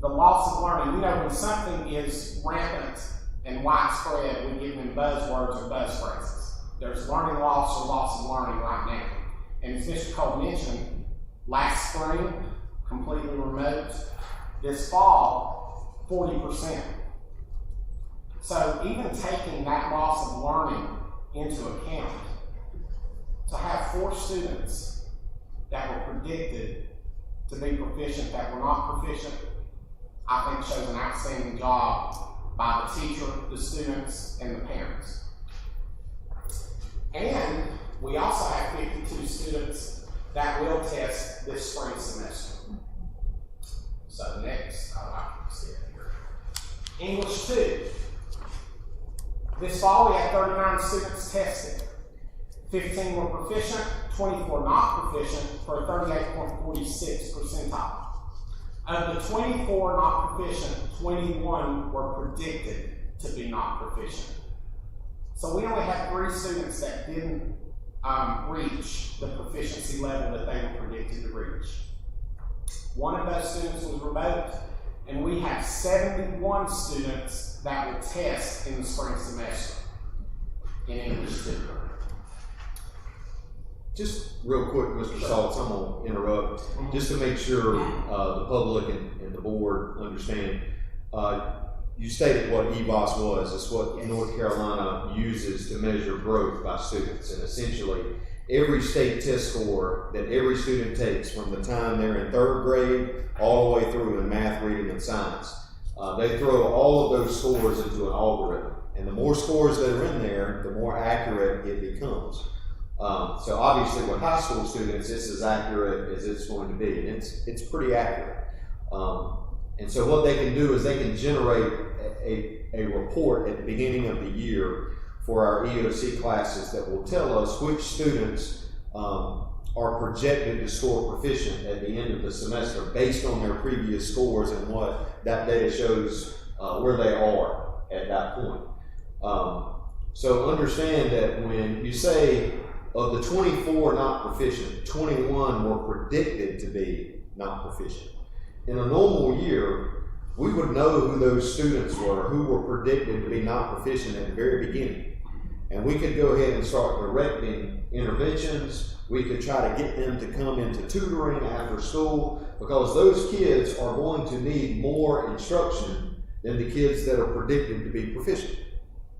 Speaker 2: the loss of learning, when something is rampant and widespread, we give them buzzwords or buzz phrases. There's learning loss or loss of learning right now. And as Mr. Cole mentioned, last spring, completely remote. This fall, 40%. So even taking that loss of learning into account, to have 4 students that were predicted to be proficient that were not proficient, I think shows an outstanding job by the teacher, the students, and the parents. And we also have 52 students that will test this spring semester. So next, I'd like to see it here. English 2. This fall, we had 39 students tested. 15 were proficient, 24 not proficient, for a 38.46 percentile. Of the 24 not proficient, 21 were predicted to be not proficient. So we only had 3 students that didn't reach the proficiency level that they were predicted to reach. One of those students was remote, and we have 71 students that will test in the spring semester in English 2.
Speaker 4: Just real quick, Mr. Saltz, I'm gonna interrupt, just to make sure the public and the board understand. You stated what EVOS was. It's what North Carolina uses to measure growth by students. And essentially, every state test score that every student takes from the time they're in 3rd grade all the way through in math, reading, and science, they throw all of those scores into an algorithm. And the more scores that are in there, the more accurate it becomes. So obviously with high school students, it's as accurate as it's going to be, and it's pretty accurate. And so what they can do is they can generate a report at the beginning of the year for our EOC classes that will tell us which students are projected to score proficient at the end of the semester based on their previous scores and what that data shows where they are at that point. So understand that when you say of the 24 not proficient, 21 were predicted to be not proficient. In a normal year, we would know who those students were, who were predicted to be not proficient at the very beginning. And we could go ahead and start directing interventions. We could try to get them to come into tutoring after school, because those kids are going to need more instruction than the kids that are predicted to be proficient.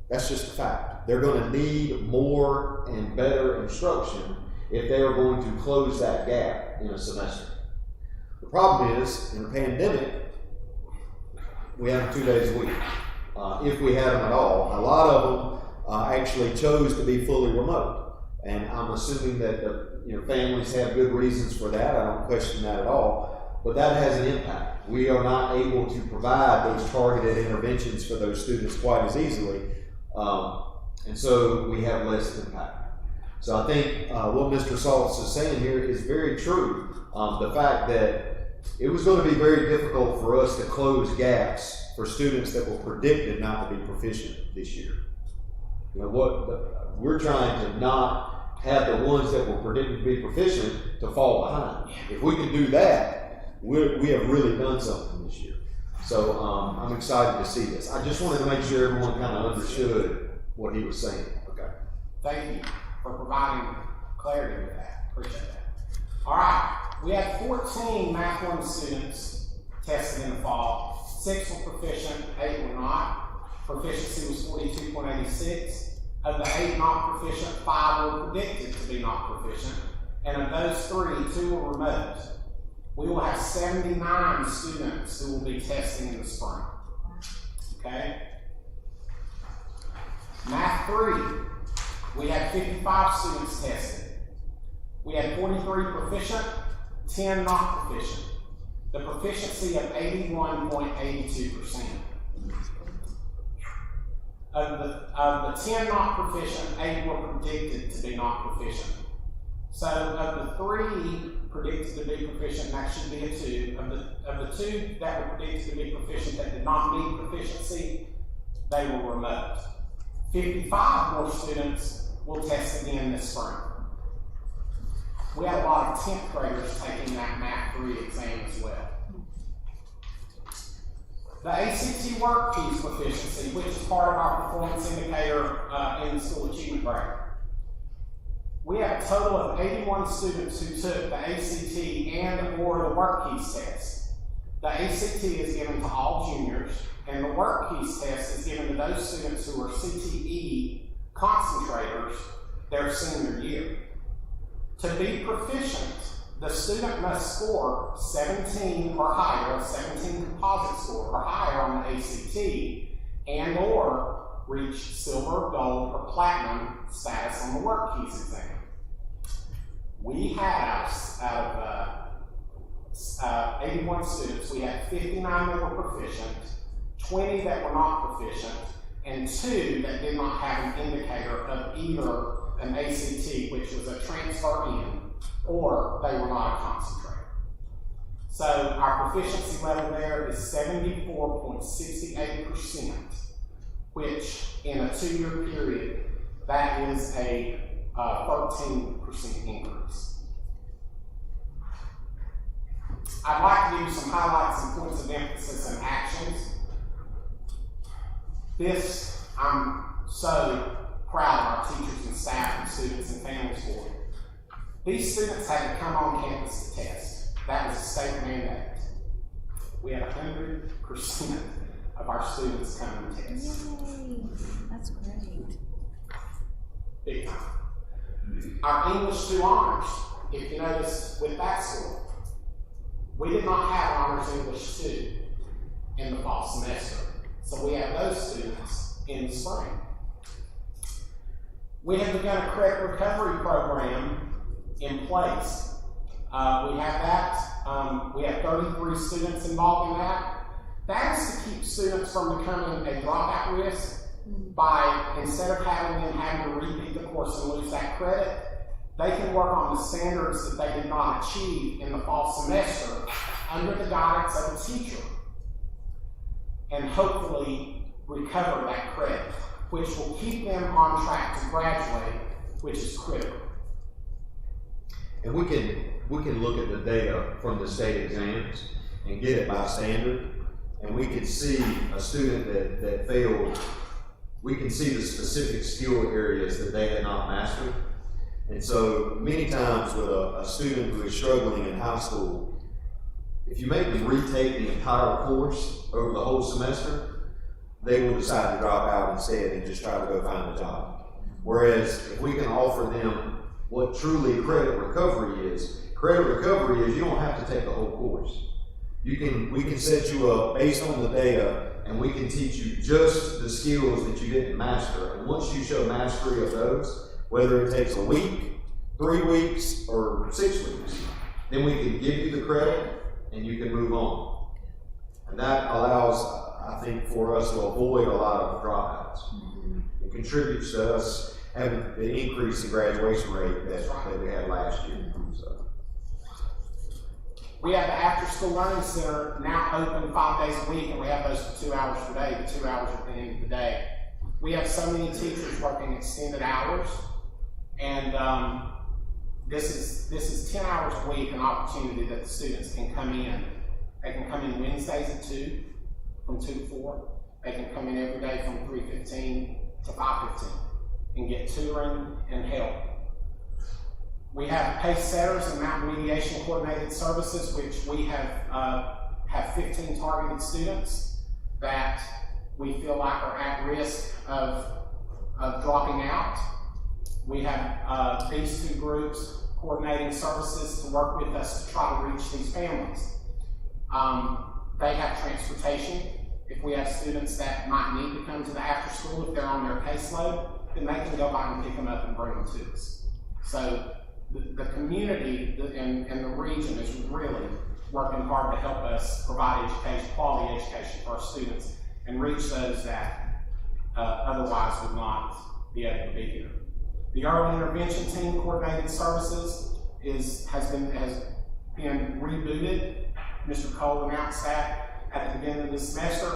Speaker 4: That's just a fact. They're going to need more and better instruction if they are going to close that gap in a semester. The problem is, in a pandemic, we have them 2 days a week. If we had them at all. A lot of them actually chose to be fully remote. And I'm assuming that the families have good reasons for that. I don't question that at all. But that has an impact. We are not able to provide those targeted interventions for those students quite as easily. And so we have less impact. So I think what Mr. Saltz is saying here is very true. The fact that it was going to be very difficult for us to close gaps for students that were predicted not to be proficient this year. We're trying to not have the ones that were predicted to be proficient to fall behind. If we can do that, we have really done something this year. So I'm excited to see this. I just wanted to make sure everyone kind of understood what he was saying. Okay.
Speaker 2: Thank you for providing clarity with that. Appreciate that. All right. We had 14 Math 1 students tested in the fall. 6 were proficient, 8 were not. Proficiency was 42.86. Of the 8 not proficient, 5 were predicted to be not proficient. And of those 3, 2 were remote. We will have 79 students who will be testing in the spring. Okay? Math 3, we had 55 students tested. We had 43 proficient, 10 not proficient. The proficiency of 81.82%. Of the 10 not proficient, 8 were predicted to be not proficient. So of the 3 predicted to be proficient, that should be a 2. Of the 2 that were predicted to be proficient that did not meet proficiency, they were remote. 55 more students will test again this spring. We had a lot of 10th graders taking that Math 3 exam as well. The ACT work piece proficiency, which is part of our performance indicator in the school achievement grade. We have a total of 81 students who took the ACT and or the work piece test. The ACT is given to all juniors, and the work piece test is given to those students who are CTE concentrators their senior year. To be proficient, the student must score 17 or higher, a 17 composite score or higher on the ACT, and or reach silver, gold, or platinum status on the work piece exam. We have, out of 81 students, we had 59 that were proficient, 20 that were not proficient, and 2 that did not have an indicator of either an ACT, which was a transfer in, or they were not a concentrator. So our proficiency level there is 74.68%, which in a 2-year period, that is a 13% increase. I'd like to give you some highlights and points of emphasis and actions. This, I'm so proud of our teachers and staff and students and families for. These students had to come on campus to test. That was a state mandate. We had 100% of our students come and test.
Speaker 5: Yay, that's great.
Speaker 2: Big time. Our English 2 honors, if you notice with that school, we did not have honors English 2 in the fall semester. So we have those students in the spring. We have begun a credit recovery program in place. We have that. We have 33 students involved in that. That is to keep students from becoming a dropout risk by, instead of having to repeat the course and lose that credit, they can work on the standards that they did not achieve in the fall semester under the guidance of a teacher, and hopefully recover that credit, which will keep them on track to graduate, which is critical.
Speaker 4: And we can look at the data from the state exams and get it by standard, and we can see a student that failed. We can see the specific skill areas that they had not mastered. And so many times with a student who is struggling in high school, if you make them retake the entire course over the whole semester, they will decide to drop out instead and just try to go find a job. Whereas if we can offer them what truly credit recovery is you don't have to take the whole course. We can set you up based on the data, and we can teach you just the skills that you didn't master. And once you show mastery of those, whether it takes a week, 3 weeks, or 6 weeks, then we can give you the credit and you can move on. And that allows, I think, for us to avoid a lot of dropouts. It contributes to us having the increase in graduation rate that we had last year. So.
Speaker 2: We have the After School Learning Center now open 5 days a week, and we have those for 2 hours per day, the 2 hours at the end of the day. We have so many teachers working extended hours, and this is 10 hours a week, an opportunity that the students can come in. They can come in Wednesdays at 2, from 2 to 4. They can come in every day from 3:15 to 5:15 and get tutoring and help. We have PACE setters and mountain mediation coordinated services, which we have 15 targeted students that we feel like are at risk of dropping out. We have these 2 groups coordinating services to work with us to try to reach these families. They have transportation. If we have students that might need to come to the after school, if they're on their caseload, then they can go by and pick them up and bring them to us. So the community and the region is really working hard to help us provide education, quality education for our students, and reach those that otherwise would not be able to be here. The early intervention team coordinated services has been rebooted. Mr. Cole announced that at the beginning of this semester,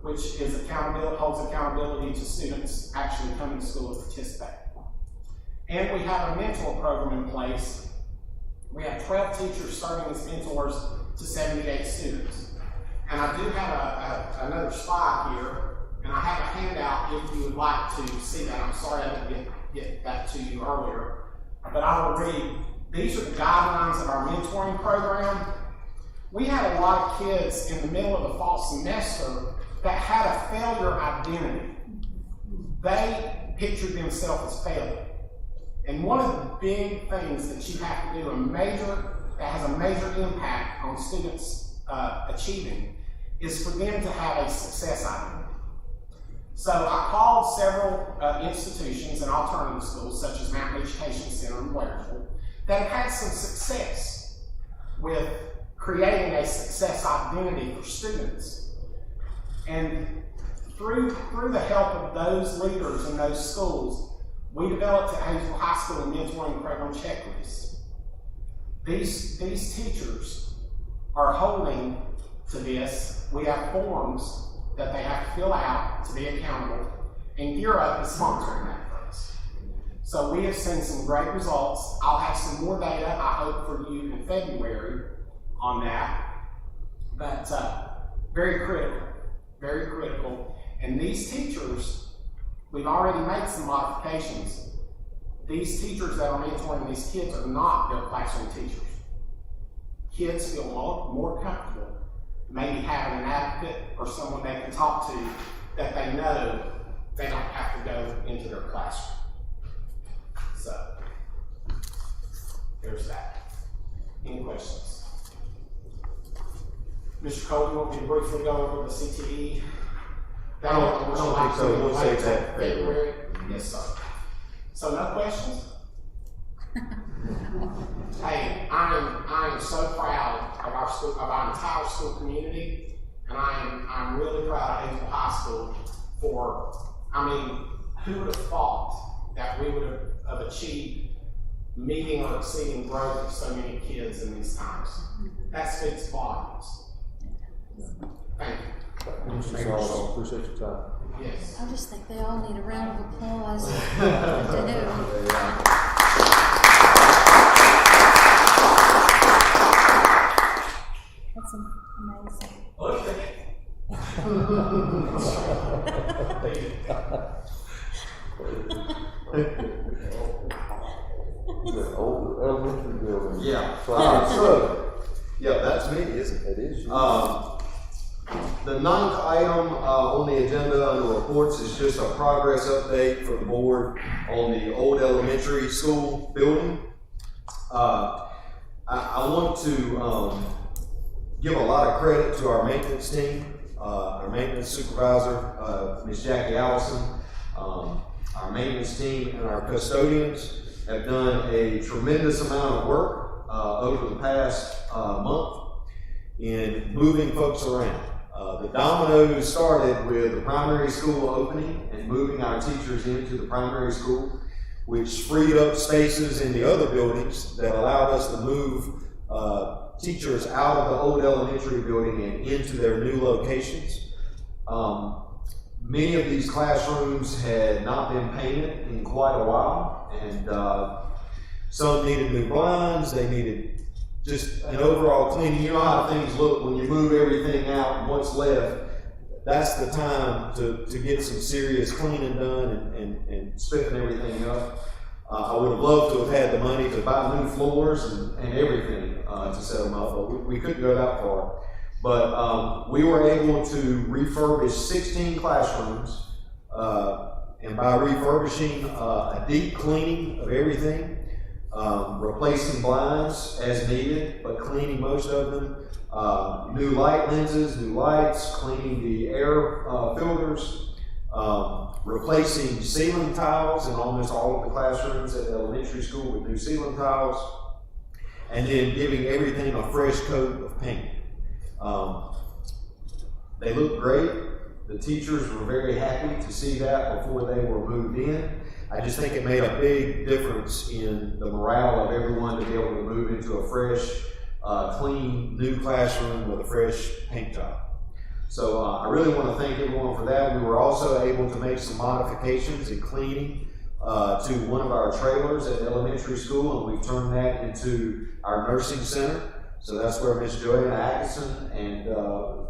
Speaker 2: which is holds accountability to students actually coming to school to participate. And we have a mentor program in place. We have 12 teachers serving as mentors to 78 students. And I do have another slide here, and I have a handout if you would like to see that. I'm sorry I didn't get that to you earlier, but I will read. These are the guidelines of our mentoring program. We had a lot of kids in the middle of the fall semester that had a failure identity. They pictured themselves as failure. And one of the big things that you have to do, that has a major impact on students achieving, is for them to have a success identity. So I called several institutions and alternative schools, such as Mountain Education Center in Blairsville, that have had some success with creating a success identity for students. And through the help of those leaders in those schools, we developed at Hayesville High School a mentoring program checklist. These teachers are holding to this. We have forms that they have to fill out to be accountable, and Gear Up is sponsoring that for us. So we have seen some great results. I'll have some more data, I hope, for you in February on that. But very critical. And these teachers, we've already made some modifications. These teachers that are mentoring these kids are not their classroom teachers. Kids feel more comfortable maybe having an advocate or someone they can talk to that they know they don't have to go into their classroom. So, there's that. Any questions? Mr. Cole, you want me to briefly go over the CTE?
Speaker 4: I don't think so. We'll save that for February.
Speaker 2: Yes, sir. So no questions? Hey, I am so proud of our school, of our entire school community, and I'm really proud of Hayesville High School for, who would have thought that we would have achieved meeting or exceeding growth of so many kids in these times? That speaks volumes. Thank you.
Speaker 1: Mr. Saul, appreciate your time.
Speaker 2: Yes.
Speaker 7: I just think they all need a round of applause. I do. That's amazing.
Speaker 1: The old elementary building.
Speaker 4: Yeah.
Speaker 1: So,
Speaker 4: Yeah, that's me, isn't it?
Speaker 1: it is.
Speaker 4: The ninth item on the agenda under reports is just a progress update for the board on the old elementary school building. I want to give a lot of credit to our maintenance team, our maintenance supervisor, Ms. Jackie Allison, our maintenance team, and our custodians have done a tremendous amount of work over the past month in moving folks around. The dominoes started with the primary school opening and moving our teachers into the primary school, which freed up spaces in the other buildings that allowed us to move teachers out of the old elementary building and into their new locations. Many of these classrooms had not been painted in quite a while, and some needed new blinds, they needed just an overall cleaning. You know how things look when you move everything out and what's left. That's the time to get some serious cleaning done and spiffing everything up. I would have loved to have had the money to buy new floors and everything to set them up, but we couldn't go that far. But we were able to refurbish 16 classrooms, and by refurbishing, a deep cleaning of everything, replacing blinds as needed, but cleaning most of them, new light lenses, new lights, cleaning the air filters, replacing ceiling tiles in almost all of the classrooms at the elementary school with new ceiling tiles, and then giving everything a fresh coat of paint. They look great. The teachers were very happy to see that before they were moved in. I just think it made a big difference in the morale of everyone to be able to move into a fresh, clean, new classroom with a fresh paint job. So I really want to thank everyone for that. We were also able to make some modifications and cleaning to one of our trailers at the elementary school, and we've turned that into our nursing center. So that's where Miss Joanna Atkinson, and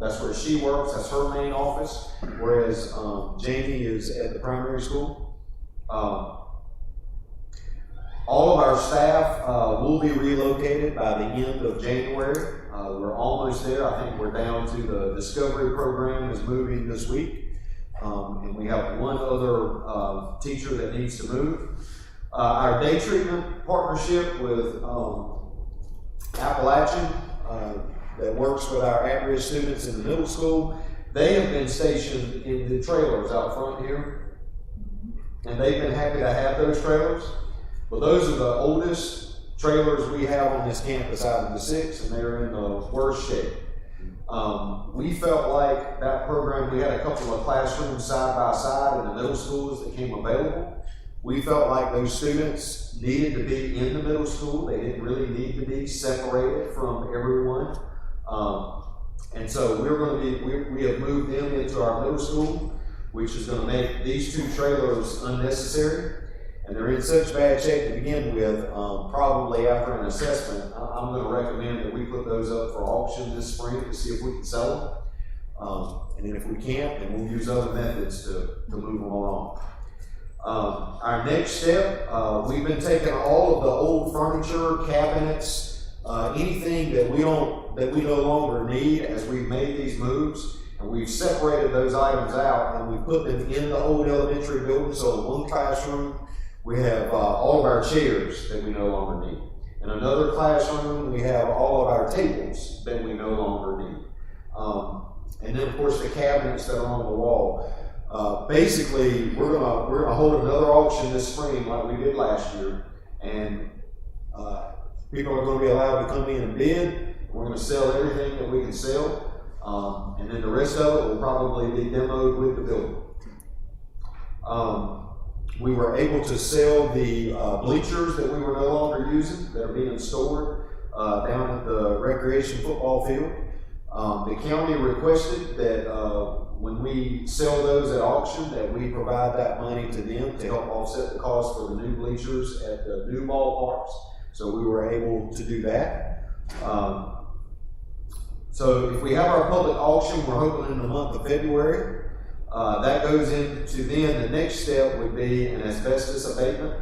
Speaker 4: that's where she works. That's her main office, whereas Jamie is at the primary school. All of our staff will be relocated by the end of January. We're almost there. I think we're down to the Discovery program is moving this week. And we have one other teacher that needs to move. Our day treatment partnership with Appalachian that works with our at-risk students in the middle school, they have been stationed in the trailers out front here. And they've been happy to have those trailers. But those are the oldest trailers we have on this campus out of the 6, and they're in the worst shape. We felt like that program, we had a couple of classrooms side by side in the middle schools that came available. We felt like those students needed to be in the middle school. They didn't really need to be separated from everyone. And so we have moved them into our middle school, which is going to make these 2 trailers unnecessary. And they're in such bad shape to begin with, probably after an assessment, I'm going to recommend that we put those up for auction this spring to see if we can sell them. And then if we can't, then we'll use other methods to move them along. Our next step, we've been taking all of the old furniture, cabinets, anything that we no longer need as we've made these moves, and we've separated those items out and we put them in the old elementary building. So in one classroom, we have all of our chairs that we no longer need. In another classroom, we have all of our tables that we no longer need. And then, of course, the cabinets that are on the wall. Basically, we're gonna hold another auction this spring like we did last year, and people are going to be allowed to come in and bid. We're going to sell everything that we can sell, and then the rest of it will probably be demoed with the building. We were able to sell the bleachers that we were no longer using, that are being stored down at the recreation football field. The county requested that when we sell those at auction, that we provide that money to them to help offset the cost for the new bleachers at the new ballparks. So we were able to do that. So if we have our public auction, we're hoping in the month of February. That goes into then the next step would be an asbestos abatement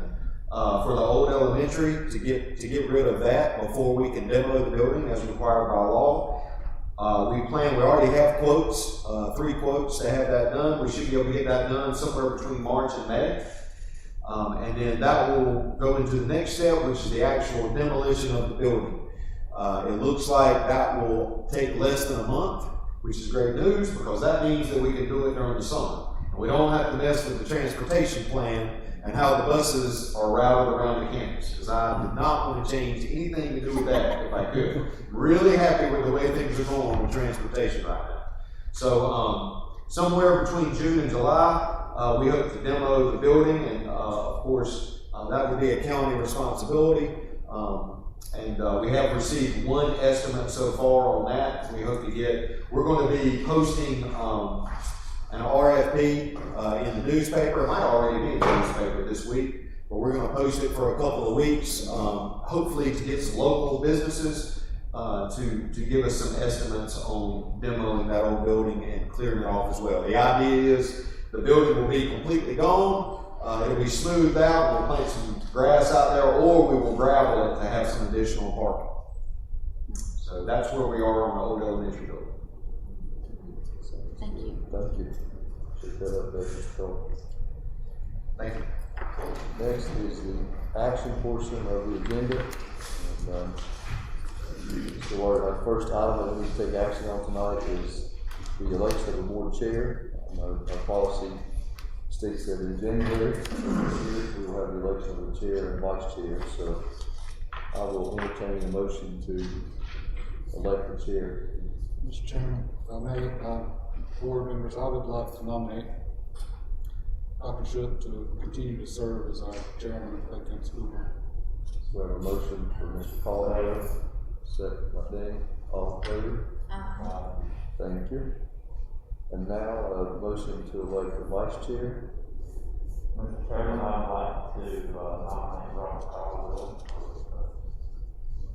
Speaker 4: for the old elementary to get rid of that before we can demo the building as required by law. We already have quotes, 3 quotes to have that done. We should be able to get that done somewhere between March and May. And then that will go into the next step, which is the actual demolition of the building. It looks like that will take less than a month, which is great news because that means that we can do it during the summer. And we don't have to mess with the transportation plan and how the buses are routed around the campus, because I did not want to change anything to do with that if I could. Really happy with the way things are going with transportation right now. So somewhere between June and July, we hope to demo the building, and of course that would be a county responsibility. And we have received 1 estimate so far on that. We hope to we're going to be posting an RFP in the newspaper. It might already be in the newspaper this week, but we're going to post it for a couple of weeks, hopefully to get some local businesses to give us some estimates on demoing that old building and clearing it off as well. The idea is the building will be completely gone. It'll be smoothed out. We'll plant some grass out there, or we will gravel it to have some additional parking. So that's where we are on the old elementary building.
Speaker 7: Thank you.
Speaker 1: Thank you. Should that up there, Mr. Cole.
Speaker 4: Thank you.
Speaker 1: Next is the action portion of the agenda. And, so our first item that we need to take action on tonight is the election of the board chair. Our policy states that in January we will have the election of the chair and vice chair. So I will entertain a motion to elect the chair.
Speaker 8: Mr. Chairman, if I may, board members, I would like to nominate Dr. Shook to continue to serve as our chairman of Clay County School Board.
Speaker 1: So we have a motion for Mr. Colorado, second by Dan. All in favor? Thank you. And now a motion to elect the vice chair.
Speaker 9: Mr. Chairman, I'd like to nominate Robert Caldwell for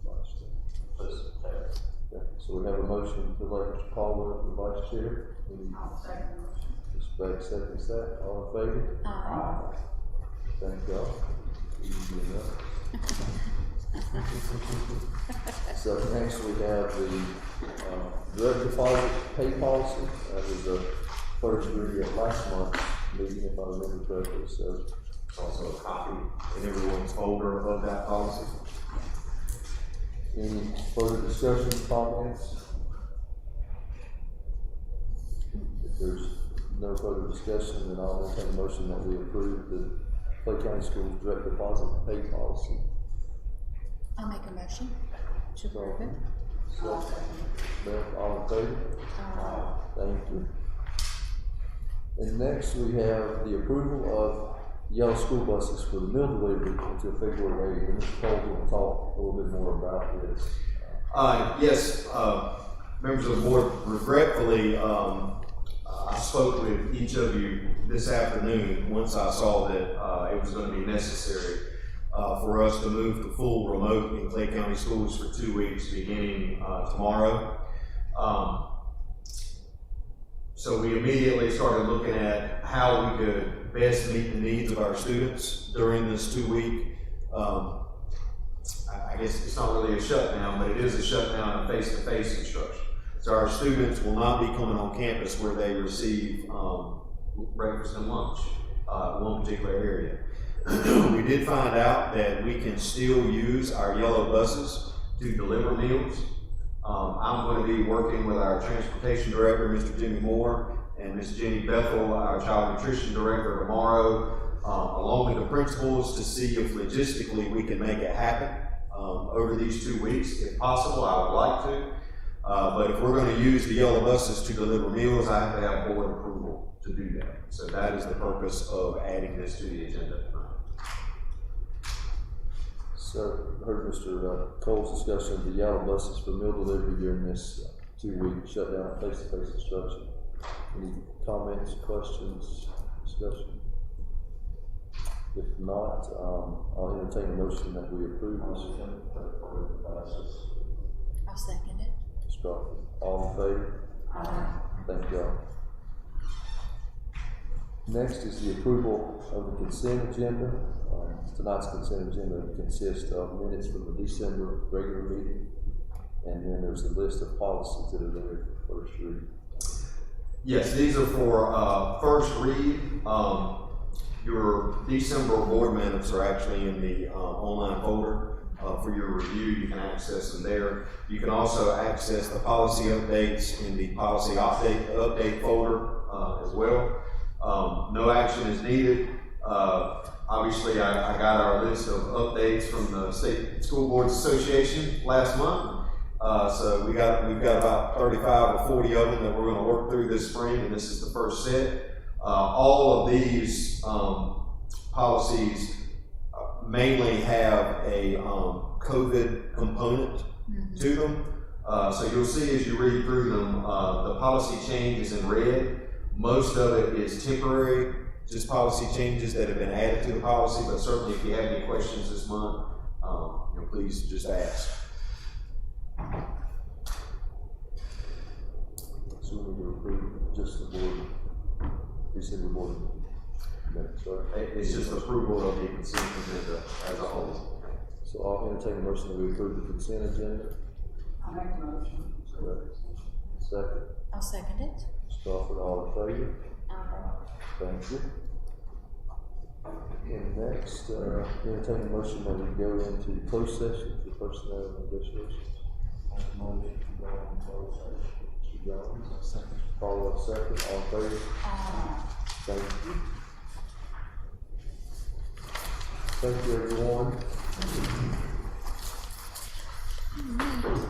Speaker 9: vice chair.
Speaker 1: Okay, so we have a motion to elect Mr. Caldwell as the vice chair.
Speaker 6: I'll second the motion.
Speaker 1: Mr. Beck seconds that. All in favor? Thank y'all. Easy enough. So next we have the direct deposit pay policy. That was the first reading at last month's meeting, if I remember correctly. So
Speaker 4: Also a copy in everyone's folder of that policy.
Speaker 1: any further discussion, comments? If there's no further discussion, then I'll entertain a motion that we approve the Clay County Schools direct deposit pay policy.
Speaker 7: I'll make a motion to approve it.
Speaker 1: Beth, all in favor? Thank you. And next, we have the approval of yellow school buses for the meal delivery until February 8th. And Mr. Cole will talk a little bit more about this.
Speaker 4: Yes, members of the board, regretfully, I spoke with each of you this afternoon once I saw that it was going to be necessary for us to move to full remote in Clay County Schools for 2 weeks beginning tomorrow. So we immediately started looking at how we could best meet the needs of our students during this 2 week. I guess it's not really a shutdown, but it is a shutdown of face-to-face instruction. So our students will not be coming on campus where they receive breakfast and lunch, one particular area. We did find out that we can still use our yellow buses to deliver meals. I'm going to be working with our transportation director, Mr. Jimmy Moore, and Ms. Jenny Bethel, our child nutrition director, tomorrow, along with the principals, to see if logistically we can make it happen over these 2 weeks. If possible, I would like to. But if we're going to use the yellow buses to deliver meals, I have to have board approval to do that. So that is the purpose of adding this to the agenda tonight.
Speaker 1: So, heard Mr. Cole's discussion of the yellow buses for meal delivery during this 2 week shutdown of face-to-face instruction. Any comments, questions, discussion? If not, I'll entertain a motion that we approve this.
Speaker 7: I'll second it.
Speaker 1: Ms. Crawford, all in favor? Thank you all. Next is the approval of the consent agenda. Tonight's consent agenda consists of minutes from the December regular meeting, and then there's a list of policies that are there for first read.
Speaker 4: Yes, these are for first read. Your December board minutes are actually in the online folder for your review. You can access them there. You can also access the policy updates in the policy update folder as well. No action is needed. Obviously, I got our list of updates from the State School Boards Association last month. So we've got about 35 or 40 of them that we're going to work through this spring, and this is the first set. All of these policies mainly have a COVID component to them. So you'll see as you read through them, the policy change is in red. Most of it is temporary, just policy changes that have been added to the policy, but certainly if you have any questions this month, please just ask.
Speaker 1: So we need to approve just the board, December board minutes, right?
Speaker 4: It's just approval of the consent agenda as a whole.
Speaker 1: So I'll entertain a motion that we approve the consent agenda.
Speaker 10: I'll make a motion.
Speaker 1: Second.
Speaker 7: I'll second it.
Speaker 1: Ms. Crawford, all in favor? Thank you. And next, entertain a motion that we go into closed session for personnel negotiations. Motion to go into closed session. Mr. Jones, second. Follow up second, all in favor? Thank you. Thank you, everyone.